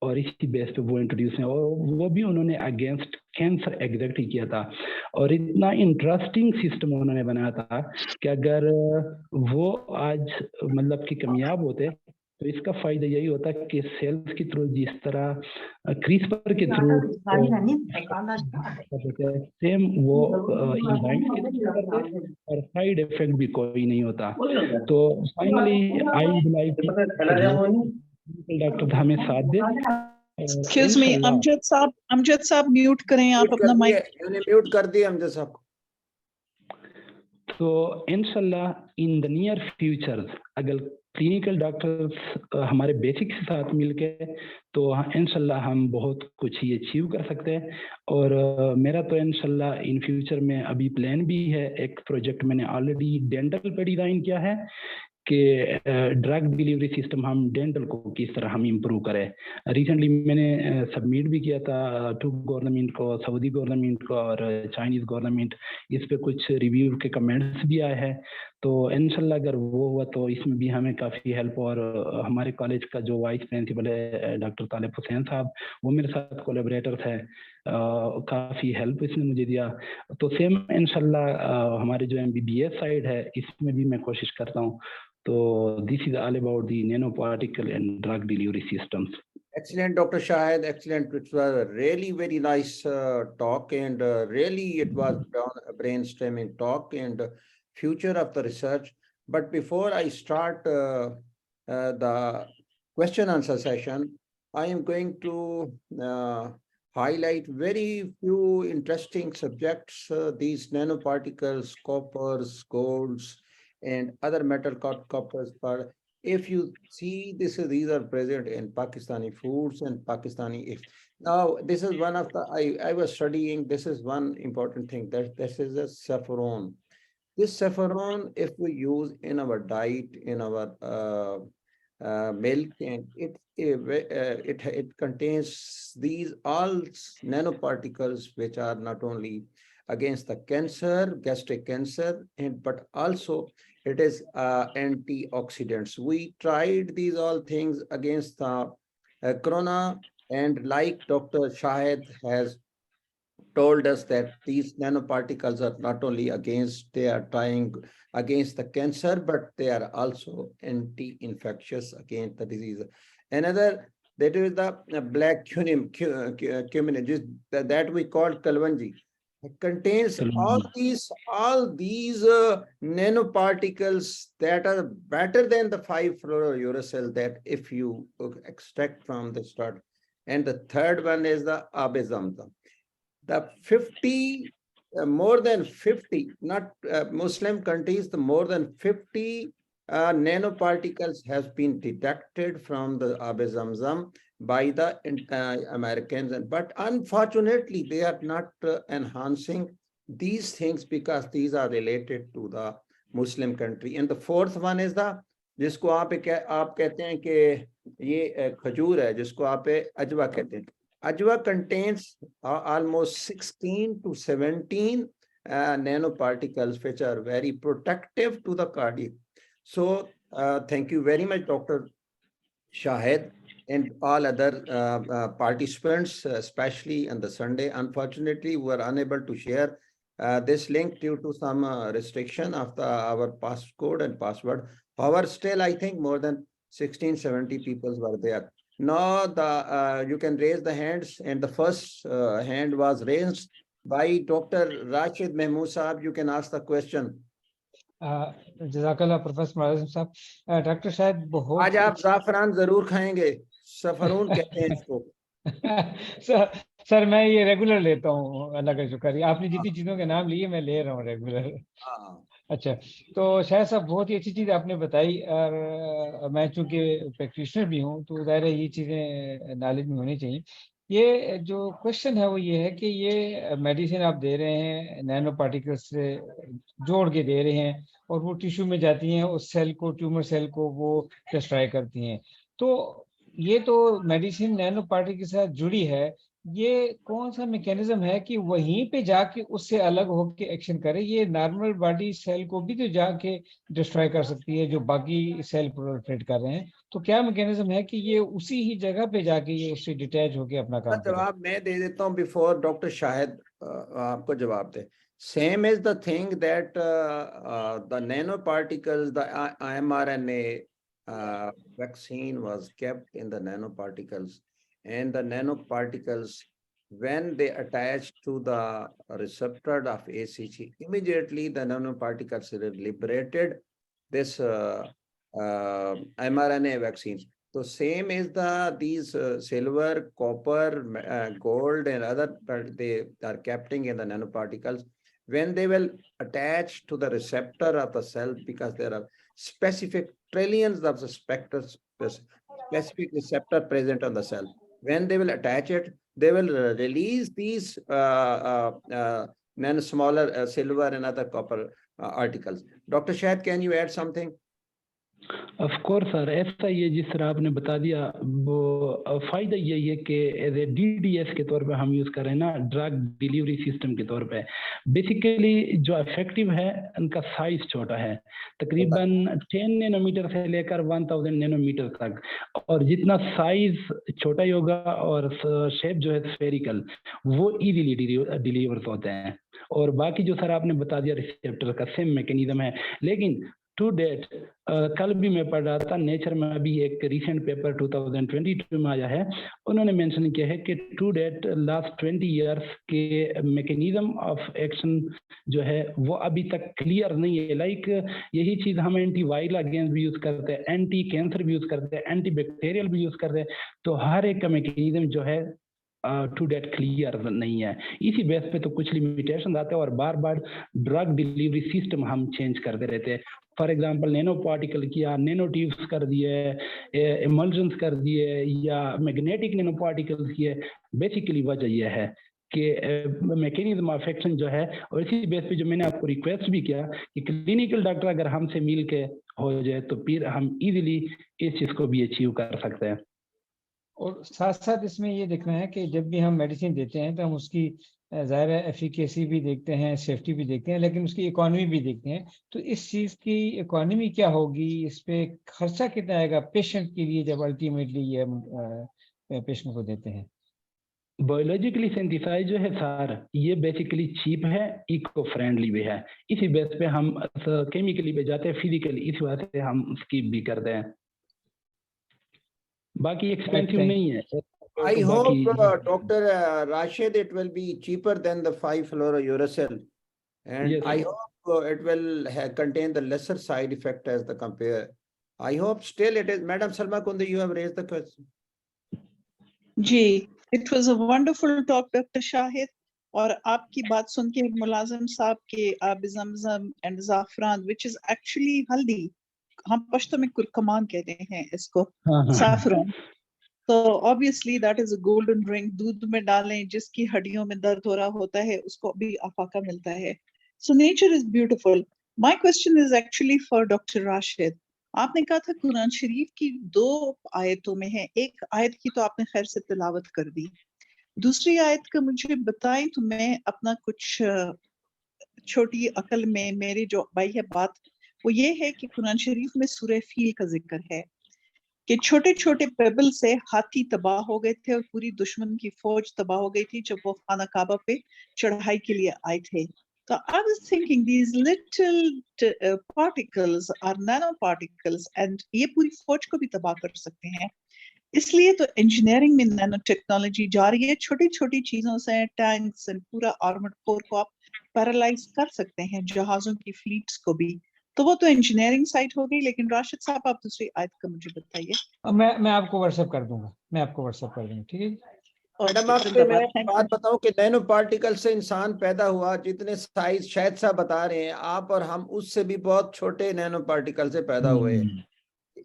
और इसी बेस पे वो इंट्रोड्यूस है और वो भी उन्होंने अगेंस्ट कैंसर एग्जैक्टली किया था। और इतना इंटरेस्टिंग सिस्टम उन्होंने बनाया था कि अगर वो आज मतलब कि कामयाब होते तो इसका फायदा यही होता कि सेल्स के थ्रू जिस तरह क्रिस्पर के थ्रू सेम वो एंजाइम्स के थ्रू करते और साइड इफेक्ट भी कोई नहीं होता। तो finally I would like doctor हमें साथ दे। एक्सक्यूज मी, अमजद साहब म्यूट करें आप अपना माइक। म्यूट कर दिया अमजद साहब। तो इंशाल्लाह इन द नियर फ्यूचर अगर क्लिनिकल डॉक्टर्स हमारे बेसिक के साथ मिलके तो इंशाल्लाह हम बहुत कुछ ही अचीव कर सकते हैं। और मेरा तो इंशाल्लाह इन फ्यूचर में अभी प्लान भी है, एक प्रोजेक्ट मैंने ऑलरेडी डेंटल पे डिज़ाइन किया है कि ड्रग डिलीवरी सिस्टम हम डेंटल को किस तरह हम इम्प्रूव करें। रिसेंटली मैंने सबमिट भी किया था टू गवर्नमेंट को, सऊदी गवर्नमेंट को और चाइनीज़ गवर्नमेंट, इस पे कुछ रिव्यू के कमेंट्स भी आए हैं। तो इंशाल्लाह अगर वो हुआ तो इसमें भी हमें काफ़ी हेल्प, और हमारे कॉलेज का जो वाइस प्रिंसिपल है डॉक्टर तालिब हुसैन साहब, वो मेरे साथ कोलैबोरेटर्स हैं, काफ़ी हेल्प इसने मुझे दिया। तो सेम इंशाल्लाह हमारे जो MBBS साइड है इसमें भी मैं कोशिश करता हूँ। So this is all about the nanoparticle and drug delivery systems. Excellent, Dr. Shahid. Excellent. It was a really very nice talk, and really it was a brainstorming talk and future of the research. But before I start the question answer session, I am going to highlight very few interesting subjects. These nanoparticles, coppers, golds, and other metal coppers. But if you see this, these are present in Pakistani foods and Pakistani. Now, this is one of the, I was studying, this is one important thing, that this is a saffron. This saffron, if we use in our diet, in our milk, and it contains these all nanoparticles which are not only against the cancer, gastric cancer, but also it is antioxidants. We tried these all things against the corona, and like Dr. Shahid has told us that these nanoparticles are not only they are trying against the cancer, but they are also anti-infectious against the disease. Another, that is the black cumin, that we call kalwanji. It contains all these nanoparticles that are better than the 5-fluorouracil that if you extract from the start. And the third one is the abezamzam. The 50, more than 50, not Muslim countries, the more than 50 nanoparticles has been detected from the Abe Zamzam by the Americans. But unfortunately, they are not enhancing these things because these are related to the Muslim country. And the fourth one is the, जिसको आप कहते हैं कि ये खजूर है, जिसको आप अजवा कहते हैं. Ajwa contains almost 16 to 17 nanoparticles, which are very protective to the cardiac. So thank you very much, Dr. Shahid, and all other participants, especially on the Sunday. Unfortunately, we were unable to share this link due to some restriction of our passcode and password. However, still, I think more than 16-70 people were there. Now you can raise the hands, and the first hand was raised by Dr. Rashid Mahmood Saab. You can ask the question. जज़ाकल्लाह professor आज़म साहब. Doctor साहब बहुत आज आप ज़ाफ़रान जरूर खाएंगे, saffron कहते हैं इसको. सर मैं ये रेगुलर लेता हूँ, अल्लाह का शुक्र. आपने जितनी चीजों के नाम लिए मैं ले रहा हूँ रेगुलर. अच्छा, तो शायद साहब बहुत ही अच्छी चीज आपने बताई, और मैं चूंकि प्रैक्टिशनर भी हूँ तो ज़ाहिर है ये चीजें नॉलेज में होनी चाहिए. ये जो क्वेश्चन है वो ये है कि ये मेडिसिन आप दे रहे हैं, नैनो पार्टिकल्स से जोड़ के दे रहे हैं, और वो टिश्यू में जाती हैं, उस सेल को, ट्यूमर सेल को वो डिस्ट्रॉय करती हैं. तो ये तो मेडिसिन नैनो पार्टिकल के साथ जुड़ी है, ये कौन सा मैकेनिज्म है कि वहीं पे जाके उससे अलग होके एक्शन करे? ये नॉर्मल बॉडी सेल को भी तो जाके डिस्ट्रॉय कर सकती है जो बाकी सेल प्रोलिफरेट कर रहे हैं. तो क्या मैकेनिज्म है कि ये उसी ही जगह पे जाके ये उससे डिटैच होके अपना काम करे? जवाब मैं दे देता हूँ बिफोर डॉक्टर शाहिद आपको जवाब दे. Same is the thing that the nanoparticles, the mRNA vaccine was kept in the nanoparticles, and the nanoparticles, when they attach to the receptor of ACG, immediately the nanoparticles are liberated this mRNA vaccines. So same is these silver, copper, gold, and other, they are kept in the nanoparticles. When they will attach to the receptor of the cell, because there are specific trillions of the specific receptor present on the cell. When they will attach it, they will release these smaller silver and other copper articles. Dr. Shahid, can you add something? Of course sir, ऐसा ये जिस तरह आपने बता दिया, वो फायदा यही है कि एज ए DDS के तौर पे हम यूज कर रहे हैं ना, ड्रग डिलीवरी सिस्टम के तौर पे. बेसिकली जो इफेक्टिव है उनका साइज छोटा है, तकरीबन 10 नैनोमीटर से लेकर 1000 नैनोमीटर तक, और जितना साइज छोटा ही होगा और शेप जो है स्फेरिकल, वो इजीली डिलीवर होते हैं. और बाकी जो सर आपने बता दिया रिसेप्टर का सेम मैकेनिज्म है. लेकिन टू डेट कल भी मैं पढ़ रहा था, नेचर में अभी एक रिसेंट पेपर 2022 में आया है, उन्होंने मेंशन किया है कि टू डेट लास्ट 20 इयर्स के मैकेनिज्म ऑफ एक्शन जो है वो अभी तक क्लियर नहीं है. लाइक यही चीज हम एंटीवायरल अगेंस्ट भी यूज करते हैं, एंटी कैंसर भी यूज करते हैं, एंटी बैक्टीरियल भी यूज करते हैं. तो हर एक का मैकेनिज्म जो है टू डेट क्लियर नहीं है. इसी बेस पे तो कुछ लिमिटेशन आते हैं और बार बार ड्रग डिलीवरी सिस्टम हम चेंज करते रहते हैं. फॉर एग्जांपल नैनो पार्टिकल किया, नैनो ट्यूब्स कर दिए, इमल्जन्स कर दिए, या मैग्नेटिक नैनो पार्टिकल्स किए. बेसिकली वजह यह है कि मैकेनिज्म ऑफ एक्शन जो है, और इसी बेस पे जो मैंने आपको रिक्वेस्ट भी किया कि क्लिनिकल डॉक्टर अगर हमसे मिल के हो जाए तो फिर हम इजीली इस चीज को भी अचीव कर सकते हैं। और साथ साथ इसमें ये देखना है कि जब भी हम मेडिसिन देते हैं तो हम उसकी ज़ाहिर है एफिकेसी भी देखते हैं, सेफ्टी भी देखते हैं, लेकिन उसकी इकोनॉमी भी देखते हैं। तो इस चीज़ की इकोनॉमी क्या होगी, इस पे खर्चा कितना आएगा पेशेंट के लिए जब अल्टीमेटली ये हम पेशेंट को देते हैं? बायोलॉजिकली सिंथेसाइज जो है सर, ये बेसिकली चीप है, इको फ्रेंडली भी है। इसी बेस पे हम केमिकली पे जाते हैं, फिजिकली इस वजह से हम स्किप भी करते हैं, बाकी एक्सपेंसिव नहीं है। I तो hope, बाकी Dr. Rashid, it will be cheaper than the 5-fluorouracil, and Yes, I sir. hope it will contain the lesser side effect as the compare. I hope still it is. Madam Salma Kundi, you have raised the question. Ji, it was a wonderful talk, Dr. Shahid. और आपकी बात सुन के मुलाजिम साहब के आब Zamzam and ज़ाफ़रान, which is actually हल्दी, हम पश्तो में कुरकुमान कहते हैं इसको, saffron. तो obviously that is a golden drink. दूध में डालें, जिसकी हड्डियों में दर्द हो रहा होता है उसको भी अफाका मिलता है. So nature is beautiful. My question is actually for Dr. Rashid. आपने कहा था कुरान शरीफ की 2 आयतों में है, एक आयत की तो आपने खैर से तिलावत कर दी, दूसरी आयत का मुझे बताएं तो मैं अपना कुछ छोटी अकल में मेरी जो भाई है बात, वो ये है कि कुरान शरीफ में सूरह फील का जिक्र है कि छोटे छोटे पेबल से हाथी तबाह हो गए थे और पूरी दुश्मन की फौज तबाह हो गई थी जब वो खाना काबा पे चढ़ाई के लिए आए थे. तो I was thinking these little particles are nano particles and ये पूरी फौज को भी तबाह कर सकते हैं. इसलिए तो इंजीनियरिंग में नैनो टेक्नोलॉजी जा रही है. छोटी छोटी चीजों से टैंक्स एंड पूरा आर्मर्ड कोर को आप पैरालाइज कर सकते हैं, जहाजों की फ्लीट्स को भी. तो वो तो इंजीनियरिंग साइट हो गई, लेकिन राशिद साहब आप दूसरी आयत का मुझे बताइए. मैं आपको व्हाट्सएप कर दूंगा, मैं आपको व्हाट्सएप कर दूंगा, ठीक है जी? मैडम आपसे मैं बात बताऊं कि नैनो पार्टिकल से इंसान पैदा हुआ, जितने साइज शायद साहब बता रहे हैं, आप और हम उससे भी बहुत छोटे नैनो पार्टिकल से पैदा हुए हैं.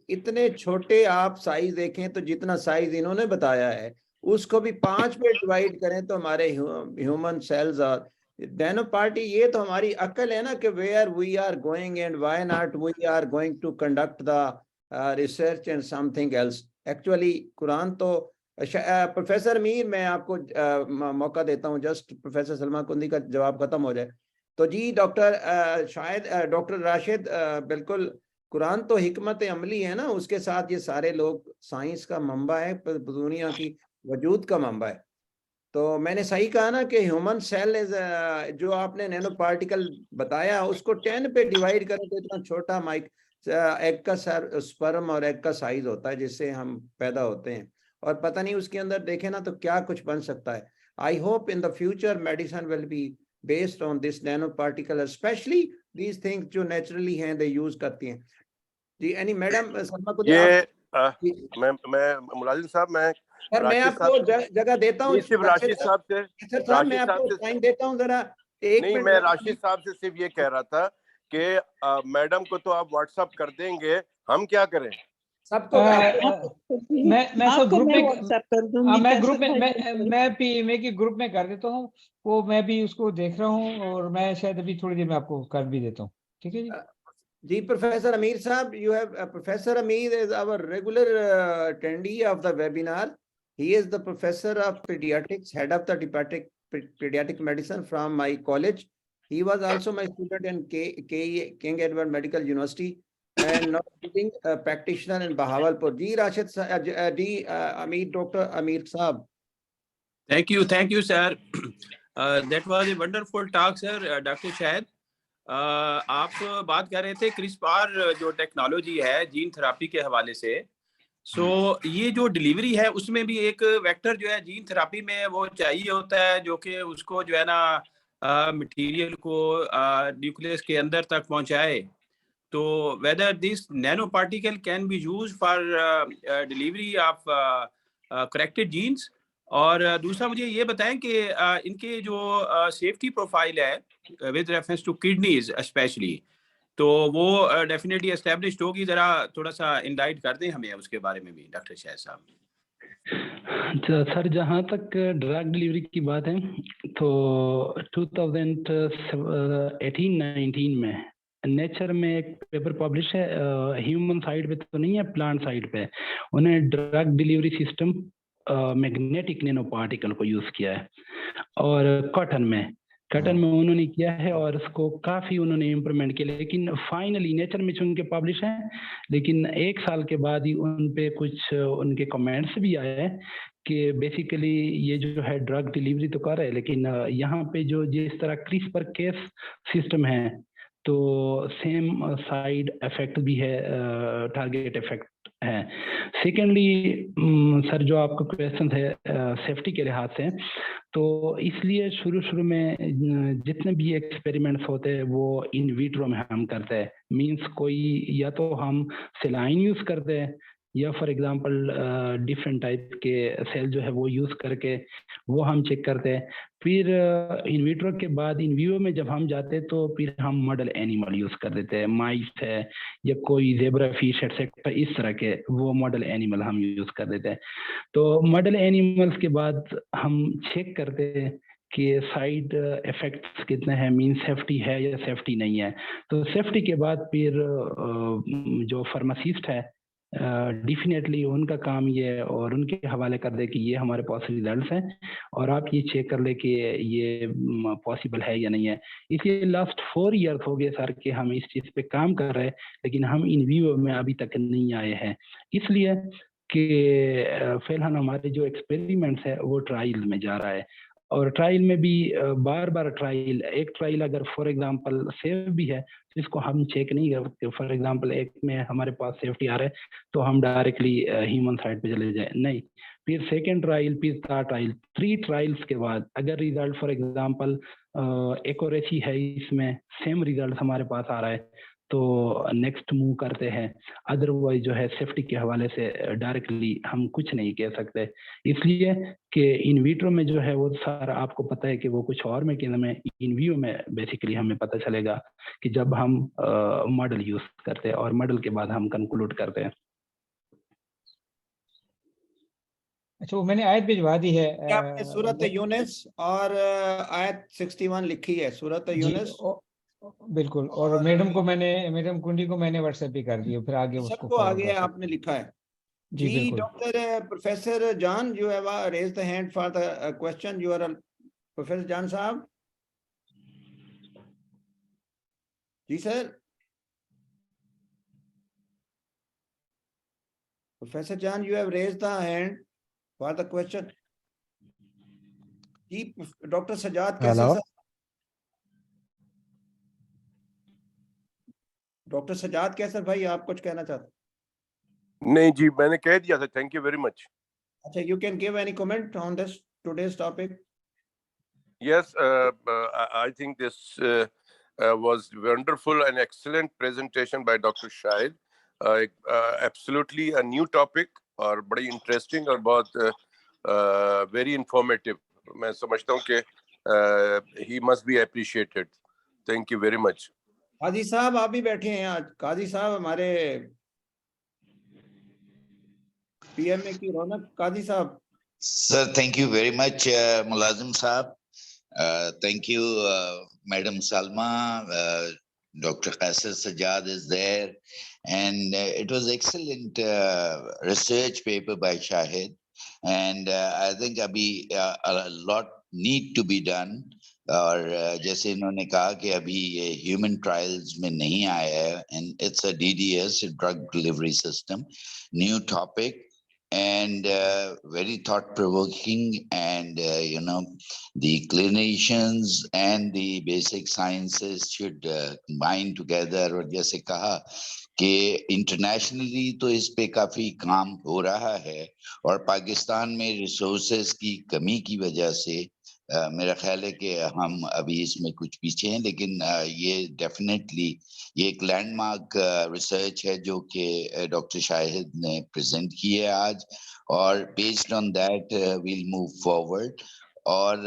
इतने छोटे आप साइज देखें तो जितना साइज इन्होंने बताया है उसको भी 5 में डिवाइड करें तो हमारे ह्यूमन सेल्स और नैनो पार्टी, ये तो हमारी अकल है ना कि where we are going and why not we are going to conduct the research and something else. Actually Quran तो प्रोफेसर मीर, मैं आपको मौका देता हूँ, जस्ट प्रोफेसर सलमा कुंदी का जवाब खत्म हो जाए तो जी. डॉक्टर शायद डॉक्टर राशिद, बिल्कुल कुरान तो हिकमत अमली है ना, उसके साथ ये सारे लोग साइंस का मंबा है, दुनिया की वजूद का मंबा है. तो मैंने सही कहा ना कि ह्यूमन सेल इज, जो आपने नैनो पार्टिकल बताया उसको 10 पे डिवाइड करें तो इतना छोटा एग का स्पर्म और एग का साइज होता है जिससे हम पैदा होते हैं, और पता नहीं उसके अंदर देखें ना तो क्या कुछ बन सकता है. I hope in the future medicine will be based on this nano particle, specially these things जो नेचुरली हैं दे यूज करती हैं जी. एनी मैडम सलमा को मैं मुलाजिम साहब, मैं आपको जगह देता हूँ सिर्फ राशिद साहब से, सर मैं आपको टाइम देता हूँ जरा एक नहीं, मैं राशिद साहब से सिर्फ ये कह रहा था कि मैडम को तो आप व्हाट्सएप कर देंगे, हम क्या करें? सबको मैं सब ग्रुप में व्हाट्सएप कर दूंगी. मैं ग्रुप में मैं पीएमए के ग्रुप में कर देता हूँ, वो मैं भी उसको देख रहा हूँ और मैं शायद अभी थोड़ी देर में आपको कर भी देता हूँ, ठीक है जी? जी प्रोफेसर अमीर साहब, you have Professor Amir is our regular attendee of the webinar. He is the professor of pediatrics, head of the pediatric medicine from my college. He was also my student in King Edward Medical University and now being a practitioner in Bahawalpur. Ji Rashid Amir, Dr. Amir Saab. Thank you, sir. That was a wonderful talk, sir, Dr. Shahid. आप बात कर रहे थे क्रिस्पार जो technology है gene therapy के हवाले से. ये जो डिलीवरी है उसमें भी एक वेक्टर जो है जीन थेरापी में वो चाहिए होता है, जो कि उसको जो है ना मटेरियल को न्यूक्लियस के अंदर तक पहुंचाए. तो whether this nano particle can be used for delivery of corrected genes. और दूसरा मुझे ये बताएं कि इनके जो सेफ्टी प्रोफाइल है with reference to kidneys specially, तो वो डेफिनेटली एस्टैब्लिश्ड होगी. जरा थोड़ा सा इनलाइट कर दें हमें उसके बारे में भी डॉक्टर शाह साहब. अच्छा सर, जहाँ तक ड्रग डिलीवरी की बात है तो 2018-19 में नेचर में एक पेपर पब्लिश है, ह्यूमन साइड पे तो नहीं है, प्लांट साइड पे। उन्हें drug delivery system magnetic nano particle को यूज किया है, और कॉटन में उन्होंने किया है, और उसको काफी उन्होंने इम्प्रूवमेंट किया। लेकिन फाइनली नेचर में चूंकि पब्लिश है, लेकिन 1 साल के बाद ही उन पे कुछ उनके कमेंट्स भी आए हैं कि बेसिकली ये जो है ड्रग डिलीवरी तो कर रहे हैं, लेकिन यहाँ पे जो जिस तरह क्रिस्पर केस सिस्टम है तो सेम साइड इफेक्ट भी है, टारगेट इफेक्ट है। सेकेंडली सर, जो आपका क्वेश्चन है सेफ्टी के लिहाज से, तो इसलिए शुरू में जितने भी एक्सपेरिमेंट्स होते हैं वो इन विट्रो में हम करते हैं। मींस कोई या तो हम सेलाइन यूज करते हैं, या फॉर एग्जांपल डिफरेंट टाइप के सेल जो है वो यूज करके वो हम चेक करते हैं। फिर इन विट्रो के बाद इन विवो में जब हम जाते हैं तो फिर हम मॉडल एनिमल यूज कर देते हैं, माइस है या कोई जेब्रा फिश एटसेट्रा, इस तरह के वो मॉडल एनिमल हम यूज कर देते हैं। तो मॉडल एनिमल्स के बाद हम चेक करते हैं कि साइड इफेक्ट्स कितने हैं, मीन सेफ्टी है या सेफ्टी नहीं है। तो सेफ्टी के बाद फिर जो फार्मासिस्ट है डेफिनेटली उनका काम ये है, और उनके हवाले कर दे कि ये हमारे पास रिजल्ट्स हैं और आप ये चेक कर ले कि ये पॉसिबल है या नहीं है। इसलिए लास्ट 4 ईयर्स हो गए सर कि हम इस चीज़ पे काम कर रहे हैं, लेकिन हम इन विवो में अभी तक नहीं आए हैं, इसलिए कि फिलहाल हमारे जो एक्सपेरिमेंट्स है वो ट्रायल में जा रहा है। और ट्रायल में भी बार बार ट्रायल, एक ट्रायल अगर फॉर एग्जांपल सेफ भी है तो इसको हम चेक नहीं करते। फॉर एग्जांपल एक में हमारे पास सेफ्टी आ रहा है तो हम डायरेक्टली ह्यूमन साइड पे चले जाए, नहीं। फिर सेकेंड ट्रायल, फिर थर्ड ट्रायल, 3 ट्रायल्स के बाद अगर रिजल्ट फॉर एग्जांपल एक्यूरेसी है, इसमें सेम रिजल्ट हमारे पास आ रहा है तो नेक्स्ट मूव करते हैं। अदरवाइज जो है सेफ्टी के हवाले से डायरेक्टली हम कुछ नहीं कह सकते, इसलिए कि इन विट्रो में जो है वो सारा आपको पता है कि वो कुछ और में, इन विवो में बेसिकली हमें पता चलेगा कि जब हम मॉडल यूज करते हैं और मॉडल के बाद हम कंक्लूड करते हैं। अच्छा, वो मैंने आयत भिजवा दी है। आपने सूरत यूनुस और आयत 61 लिखी है, सूरत यूनुस। बिल्कुल, और मैडम कुंडी को मैंने व्हाट्सएप पे कर दिया, फिर आगे उसको सबको आगे आपने लिखा है जी। बिल्कुल। Doctor professor Jan, you have raised the hand for the question. You are professor Jan साहब। जी sir, professor Jan, you have raised the hand for the question. जी डॉक्टर सजाद कैसर साहब, डॉक्टर सजाद कैसर भाई, आप कुछ कहना चाहते? नहीं जी, मैंने कह दिया था। Thank you very much. अच्छा, you can give any comment on this today's topic? Yes, I think this was wonderful and excellent presentation by Dr. Shahid. Absolutely a new topic और बड़ी interesting और बहुत very informative. मैं समझता हूँ कि he must be appreciated. Thank you very much. काजी साहब आप भी बैठे हैं आज। काजी साहब हमारे पीएमए की रौनक। काजी साहब। Sir, thank you very much, Mulazim Saab. Thank you, Madam Salma. Dr. Qasir Sajjad is there. And it was excellent research paper by Shahid. And I think a lot need to be done. और जैसे इन्होंने कहा कि अभी ये human trials में नहीं आया है, and it's a DDS, drug delivery system, new topic. And very thought-provoking, and the clinicians and the basic sciences should combine together. और जैसे कहा कि इंटरनेशनली तो इस पे काफी काम हो रहा है, और पाकिस्तान में रिसोर्सेज की कमी की वजह से मेरा ख्याल है कि हम अभी इसमें कुछ पीछे हैं, लेकिन ये डेफिनेटली ये एक लैंडमार्क रिसर्च है जो कि डॉक्टर शाहिद ने प्रेजेंट की है आज, और based on that we'll move forward. और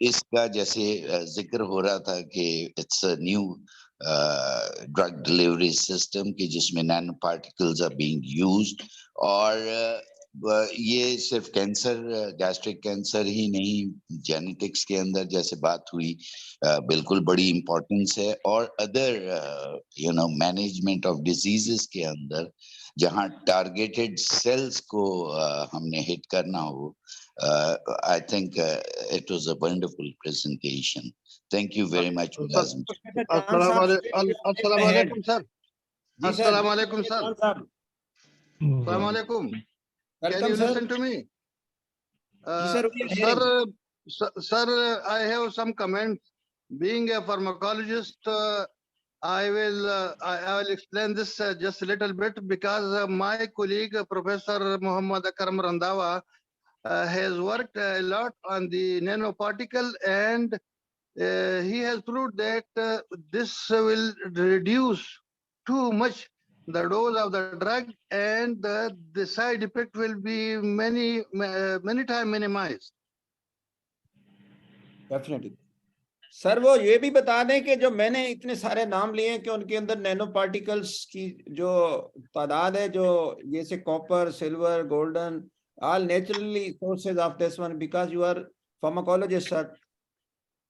इसका जैसे जिक्र हो रहा था कि it's a new drug delivery system कि जिसमें nano particles are being used, और ये सिर्फ कैंसर, गैस्ट्रिक कैंसर ही नहीं, जेनेटिक्स के अंदर जैसे बात हुई, बिल्कुल बड़ी इम्पोर्टेंस है। और अदर मैनेजमेंट ऑफ डिजीजेस के अंदर जहाँ टारगेटेड सेल्स को हमने हिट करना हो, I think it was a wonderful presentation. Thank you very much मुलाजिम। अस्सलाम वालेकुम सर। जी सर। अस्सलाम वालेकुम सर। अस्सलाम वालेकुम। Can you listen to me? Sir, I have some comments. Being a pharmacologist, I will explain this just a little bit, because my colleague Professor Muhammad Akram Randawa has worked a lot on the nanoparticle, and he has proved that this will reduce too much the dose of the drug, and the side effect will be many times minimized. Definitely sir. वो ये भी बता दें कि जो मैंने इतने सारे नाम लिए हैं कि उनके अंदर नैनो पार्टिकल्स की जो तादाद है, जो जैसे copper, silver, golden, all naturally sources of this one, because you are pharmacologist sir,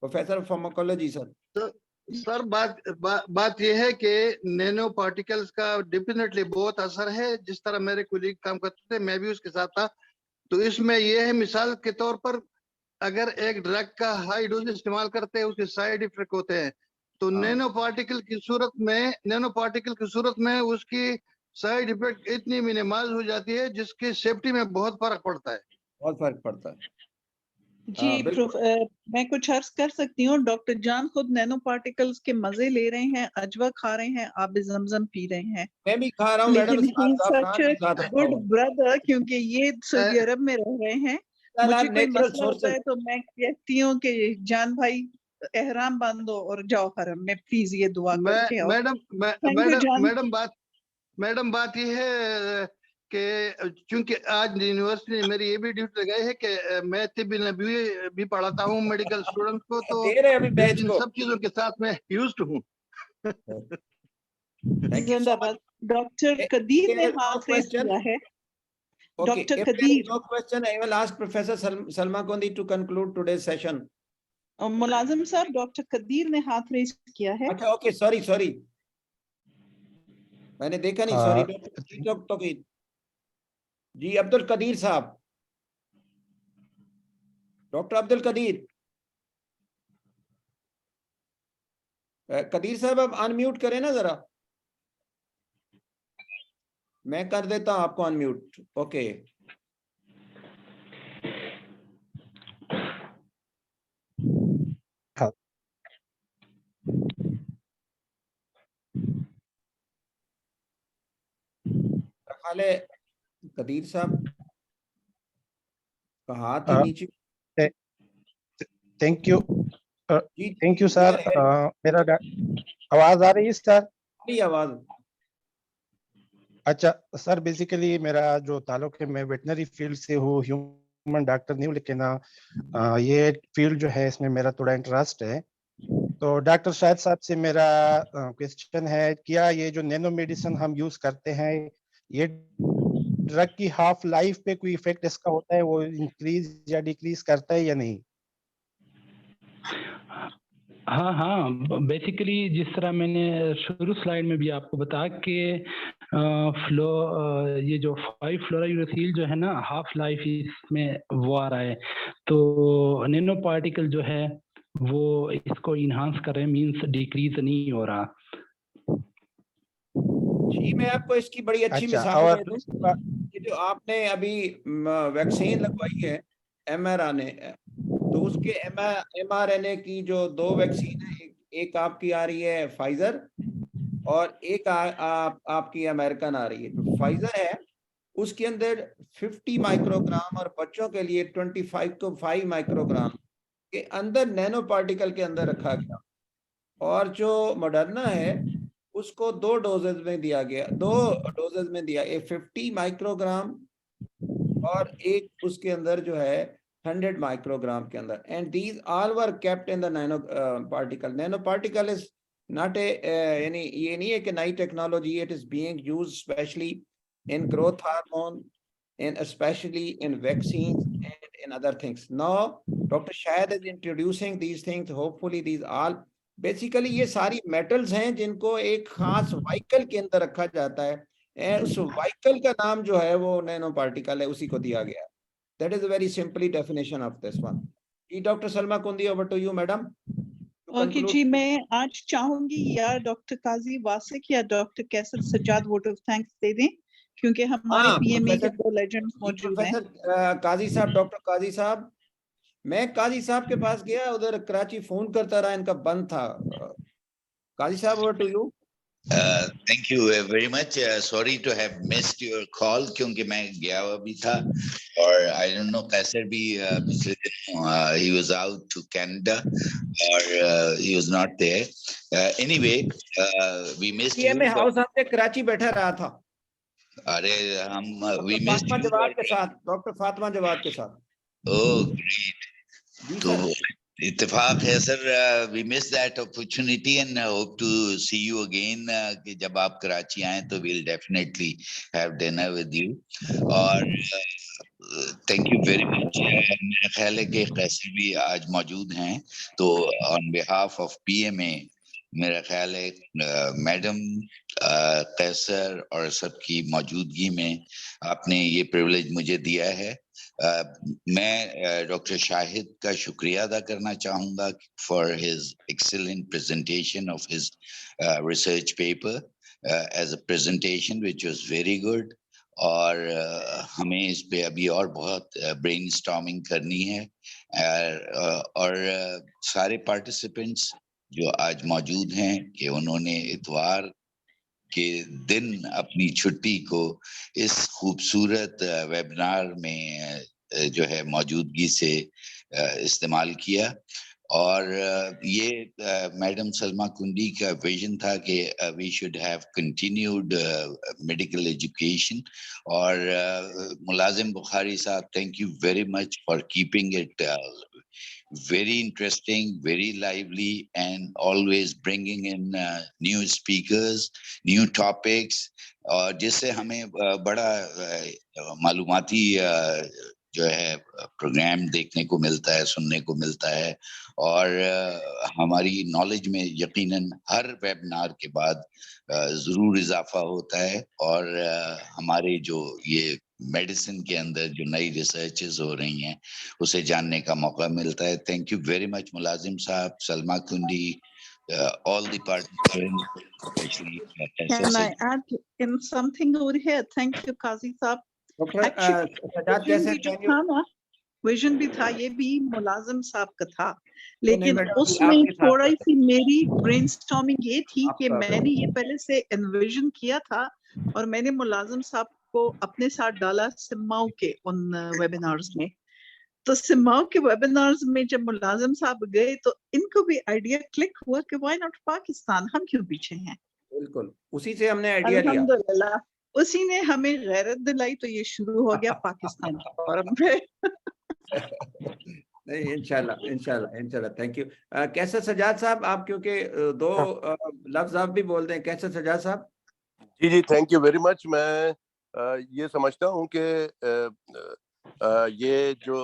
professor of pharmacology sir. Sir बात ये है कि नैनो पार्टिकल्स का डेफिनेटली बहुत असर है। जिस तरह मेरे कुलीग काम करते थे, मैं भी उसके साथ था। तो इसमें ये है, मिसाल के तौर पर अगर एक ड्रग का हाई डोज इस्तेमाल करते हैं, उसके साइड इफेक्ट होते हैं, तो नैनो पार्टिकल की सूरत में उसकी साइड इफेक्ट इतनी मिनिमाइज हो जाती है जिसकी सेफ्टी में बहुत फर्क पड़ता है। बहुत फर्क पड़ता है जी। मैं कुछ अर्ज कर सकती हूँ। डॉक्टर जान खुद नैनो पार्टिकल्स के मजे ले रहे हैं, अजवा खा रहे हैं, आब ज़मज़म पी रहे हैं। मैं भी खा रहा हूँ लेकिन मैडम, गुड ब्रदर, क्योंकि ये सऊदी अरब में रह रहे हैं। मुझे कोई मसला होता है तो मैं कहती हूँ कि जान भाई एहराम बांधो और जाओ हरम में, प्लीज ये दुआ करके आओ। मैडम बात ये है कि चूंकि आज यूनिवर्सिटी ने मेरी ये भी ड्यूटी लगाई है कि मैं तिब्बी नबवी भी पढ़ाता हूँ मेडिकल स्टूडेंट्स को, तो इन सब चीजों के साथ मैं यूज्ड हूँ। जिंदाबाद। डॉक्टर कदीर ने हाथ रेस किया है। Dr. Kadir. No question. I will ask Professor Salma Kondi to conclude today's session. मुलाजिम साहब, डॉक्टर कदीर ने हाथ रेस किया है। अच्छा, ओके, सॉरी, मैंने देखा नहीं, सॉरी। डॉक्टर जी, अब्दुल कदीर साहब, डॉक्टर अब्दुल कदीर, कदीर साहब आप अनम्यूट करें ना जरा, मैं कर देता हूं आपको अनम्यूट। ओके, खाले कदीर साहब का हाथ ही नीचे। Thank you sir. मेरा आवाज आ रही है सर? आवाज। अच्छा सर, बेसिकली मेरा जो ताल्लुक है, मैं वेटनरी फील्ड से हूँ, ह्यूमन डॉक्टर नहीं हूँ, लेकिन ये फील्ड जो है इसमें मेरा थोड़ा इंटरेस्ट है। तो डॉक्टर शाहिद साहब से मेरा क्वेश्चन है, क्या ये जो नैनो मेडिसिन हम यूज करते हैं, ये ड्रग की हाफ लाइफ पे कोई इफेक्ट इसका होता है, वो इंक्रीज या डिक्रीज करता है या नहीं? हाँ, बेसिकली जिस तरह मैंने शुरू स्लाइड में भी आपको बताया कि ये जो 5 फ्लोरायूरेसिल जो है ना, हाफ लाइफ इसमें वो आ रहा है, तो नैनो पार्टिकल जो है वो इसको इनहांस कर रहे हैं, मींस डिक्रीज नहीं हो रहा। जी, मैं आपको इसकी बड़ी अच्छी मिसाल दे दूं कि जो आपने अभी वैक्सीन लगवाई है mRNA, तो उसके mRNA की जो 2 वैक्सीन है, एक आपकी आ रही है फाइजर और एक आपकी अमेरिकन आ रही है। तो फाइजर है, उसके अंदर 50 माइक्रोग्राम और बच्चों के लिए 25 माइक्रोग्राम के अंदर नैनो पार्टिकल के अंदर रखा गया, और जो मॉडर्ना है उसको 2 डोजेज में दिया गया, 2 डोजेज में दिया, एक 50 माइक्रोग्राम और एक उसके अंदर जो है 100 माइक्रोग्राम के अंदर, and these all were kept in the nano particle. Nano particle is not यानी ये नहीं है कि नई technology, it is being used specially in growth hormone, and especially in vaccines and in other things. Now, Dr. Shahid is introducing these things. Hopefully, these all basically ये सारी metals हैं जिनको एक खास व्हीकल के अंदर रखा जाता है, और उस व्हीकल का नाम जो है वो नैनो पार्टिकल है, उसी को दिया गया है. That is a very simply definition of this one. Dr. Salma Kundi, over to you, madam. Okay जी, मैं आज चाहूंगी या डॉक्टर काजी वासिक या doctor Qaiser Sajjad vote of thanks दे दें, क्योंकि हमारे पीएमए के दो लेजेंड्स मौजूद हैं. प्रोफेसर काजी साहब, डॉक्टर काजी साहब, मैं काजी साहब के पास गया, उधर कराची फोन करता रहा, इनका बंद था. काजी साहब, over to you. Thank you very much. Sorry to have missed your call क्योंकि मैं गया हुआ भी था, और I don't know कैसर भी पिछले दिन he was out to Canada or he was not there. Anyway, we missed you. मैं हाउस आपके कराची बैठा रहा था. अरे हम we missed you. जवाद के साथ, डॉक्टर फातिमा जवाद के साथ. Oh, great. तो इत्तेफाक है sir, we missed that opportunity and hope to see you again. कि जब आप कराची आए तो we'll definitely have dinner with you. और thank you very much. मेरा ख्याल है कि कैसर भी आज मौजूद हैं, तो on behalf of PMA मेरा ख्याल है मैडम कैसर और सबकी मौजूदगी में आपने ये प्रिविलेज मुझे दिया है. मैं डॉक्टर शाहिद का शुक्रिया अदा करना चाहूँगा for his excellent presentation of his research paper as a presentation which was very good. और हमें इस पे अभी और बहुत ब्रेनस्टॉर्मिंग करनी है, और सारे पार्टिसिपेंट्स जो आज मौजूद हैं कि उन्होंने इतवार के दिन अपनी छुट्टी को इस खूबसूरत वेबिनार में जो है मौजूदगी से इस्तेमाल किया. और ये मैडम सलमा कुंडी का विजन था कि we should have continued medical education. और मुलाजिम बुखारी साहब, thank you very much for keeping it very interesting, very lively, and always bringing in new speakers, new topics, और जिससे हमें बड़ा मालूमाती जो है प्रोग्राम देखने को मिलता है, सुनने को मिलता है. और हमारी नॉलेज में यकीनन हर वेबिनार के बाद जरूर इजाफा होता है, और हमारे जो ये मेडिसिन के अंदर जो नई रिसर्चेस हो रही हैं उसे जानने का मौका मिलता है. थैंक यू वेरी मच मुलाजिम साहब, सलमा कुंडी, all the participants, especially Can I add in something over here? Thank you, Kazi साहब. विजन भी था, ये भी मुलाजिम साहब का था, लेकिन उसमें थोड़ा सी मेरी ब्रेनस्टॉर्मिंग ये थी कि मैंने ये पहले से एनविजन किया था, और मैंने मुलाजिम साहब को अपने साथ डाला सिम्माओ के उन वेबिनार्स में. तो सिम्माओ के वेबिनार्स में जब मुलाजिम साहब गए तो इनको भी आइडिया क्लिक हुआ कि व्हाई नॉट पाकिस्तान, हम क्यों पीछे हैं. बिल्कुल, उसी से हमने आइडिया लिया. अल्हम्दुलिल्लाह, उसी ने हमें गैरत दिलाई, तो ये शुरू हो गया पाकिस्तान की फॉरम पे. नहीं, इंशाल्लाह इंशाल्लाह इंशाल्लाह. Thank you. कैसर सजाद साहब, आप क्योंकि दो लफ्ज आप भी बोल दें. कैसर सजाद साहब. जी, थैंक यू वेरी मच. मैं ये समझता हूँ कि ये जो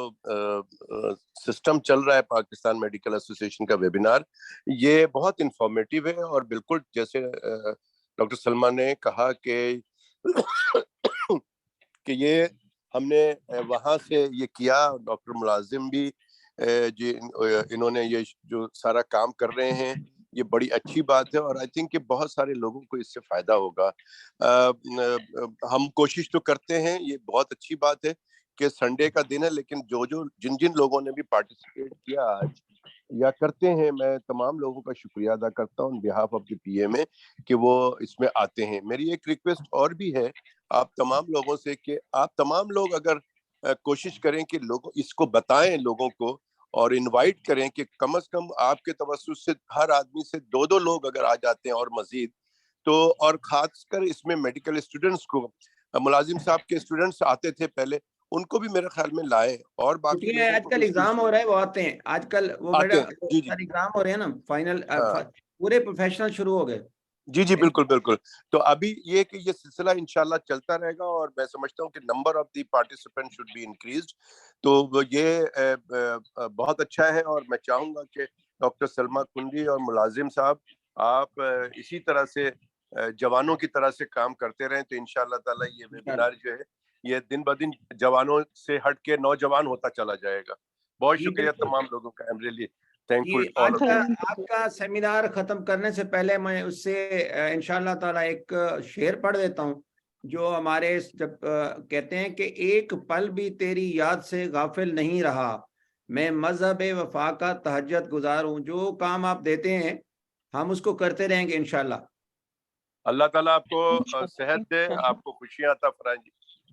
सिस्टम चल रहा है पाकिस्तान मेडिकल एसोसिएशन का वेबिनार, ये बहुत इंफॉर्मेटिव है, और बिल्कुल जैसे डॉक्टर सलमा ने कहा कि ये हमने वहाँ से ये किया. डॉक्टर मुलाजिम भी इन्होंने ये जो सारा काम कर रहे हैं, ये बड़ी अच्छी बात है, और आई थिंक कि बहुत सारे लोगों को इससे फायदा होगा. हम कोशिश तो करते हैं, ये बहुत अच्छी बात है कि संडे का दिन है, लेकिन जिन लोगों ने भी पार्टिसिपेट किया आज या करते हैं, मैं तमाम लोगों का शुक्रिया अदा करता हूँ on behalf of the PMA कि वो इसमें आते हैं. मेरी एक रिक्वेस्ट और भी है आप तमाम लोगों से कि आप तमाम लोग अगर कोशिश करें कि लोगों इसको बताएं लोगों को, और इनवाइट करें कि कम से कम आपके तवज्जुह से हर आदमी से 2-2 लोग अगर आ जाते हैं और मजीद तो, और खासकर इसमें मेडिकल स्टूडेंट्स को, मुलाजिम साहब के स्टूडेंट्स आते थे पहले, उनको भी मेरे ख्याल में लाए. और बाकी आजकल एग्जाम हो रहा है, वो आते हैं आजकल, वो एग्जाम हो रहे हैं ना, फाइनल पूरे प्रोफेशनल शुरू हो गए. जी जी बिल्कुल बिल्कुल। तो अभी ये कि ये सिलसिला इंशाल्लाह चलता रहेगा और मैं समझता हूँ कि number of the participant should be increased. तो ये बहुत अच्छा है और मैं चाहूंगा कि डॉक्टर सलमा कुंडी और मुलाजिम साहब आप इसी तरह से जवानों की तरह से काम करते रहें, तो इंशाल्लाह ताला ये वेबिनार जो है ये दिन ब दिन जवानों से हट के नौजवान होता चला जाएगा। बहुत शुक्रिया तमाम लोगों का। आई एम रियली थैंकफुल जी, ऑल ऑफ यू। आपका सेमिनार खत्म करने से पहले मैं उससे इंशाल्लाह ताला एक शेर पढ़ देता हूँ जो हमारे जब कहते हैं कि एक पल भी तेरी याद से गाफिल नहीं रहा, मैं मजहब वफा का तहज्जुद गुजार हूँ। जो काम आप देते हैं हम उसको करते रहेंगे इंशाल्लाह। अल्लाह ताला आपको सेहत दे, आपको खुशियां अता फराए।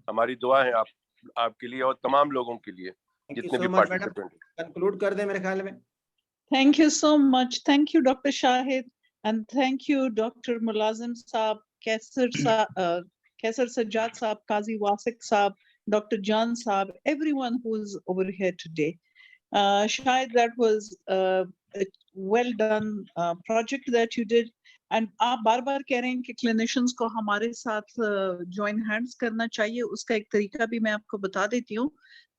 हमारी दुआ है आपके लिए और तमाम लोगों के लिए जितने भी पार्टिसिपेंट। कंक्लूड कर दे मेरे ख्याल में। Thank you so much. Thank you, Dr. Shahid, and thank you, Dr. Mulazim Saab, Kaisar Sajjad Saab, Qazi Wasik Saab, Dr. Jan Saab, everyone who's over here today. Shahid, that was a well done project that you did. And आप बार बार कह रहे हैं कि clinicians को हमारे साथ join hands करना चाहिए, उसका एक तरीका भी मैं आपको बता देती हूँ।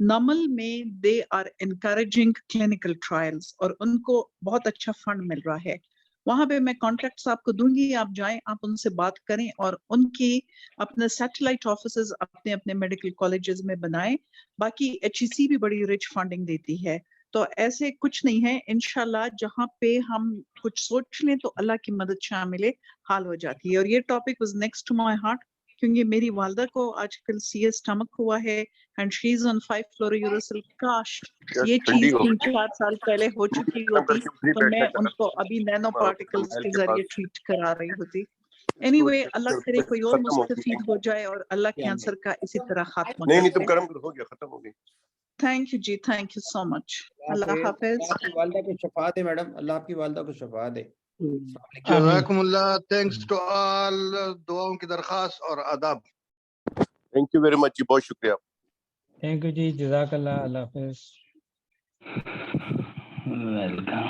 नमल में they are encouraging clinical trials और उनको बहुत अच्छा फंड मिल रहा है। वहां पे मैं कॉन्टैक्ट्स आपको दूंगी, आप जाएं, आप उनसे बात करें और उनकी अपने सैटेलाइट ऑफिसेज अपने अपने मेडिकल कॉलेजेस में बनाएं। बाकी HEC भी बड़ी रिच फंडिंग देती है, तो ऐसे कुछ नहीं है। इंशाल्लाह जहां पे हम कुछ सोच लें तो अल्लाह की मदद शामिल हाल हो जाती है। और ये topic was next to my heart क्योंकि मेरी वालदा को आजकल CS स्टमक हुआ है and she is on 5 fluorouracil. काश ये चीज 3-4 साल पहले हो चुकी होती तो मैं उनको अभी नैनो पार्टिकल्स के जरिए ट्रीट करा रही होती। एनीवे, अल्लाह करे कोई और मुस्तफीद हो जाए और अल्लाह कैंसर का इसी तरह खात्मा कर दे। नहीं तुम कर्म हो गया, खत्म हो गई। थैंक यू जी, थैंक यू सो मच। अल्लाह हाफिज। आपकी वालदा को शफा दे मैडम, अल्लाह आपकी वालदा को शफा दे। जज़ाकुमुल्लाह, थैंक्स टू ऑल, दुआओं की दरखास्त और आदाब। थैंक यू वेरी मच जी, बहुत शुक्रिया। थैंक यू जी, जज़ाकल्लाह, अल्लाह हाफिज। वेलकम।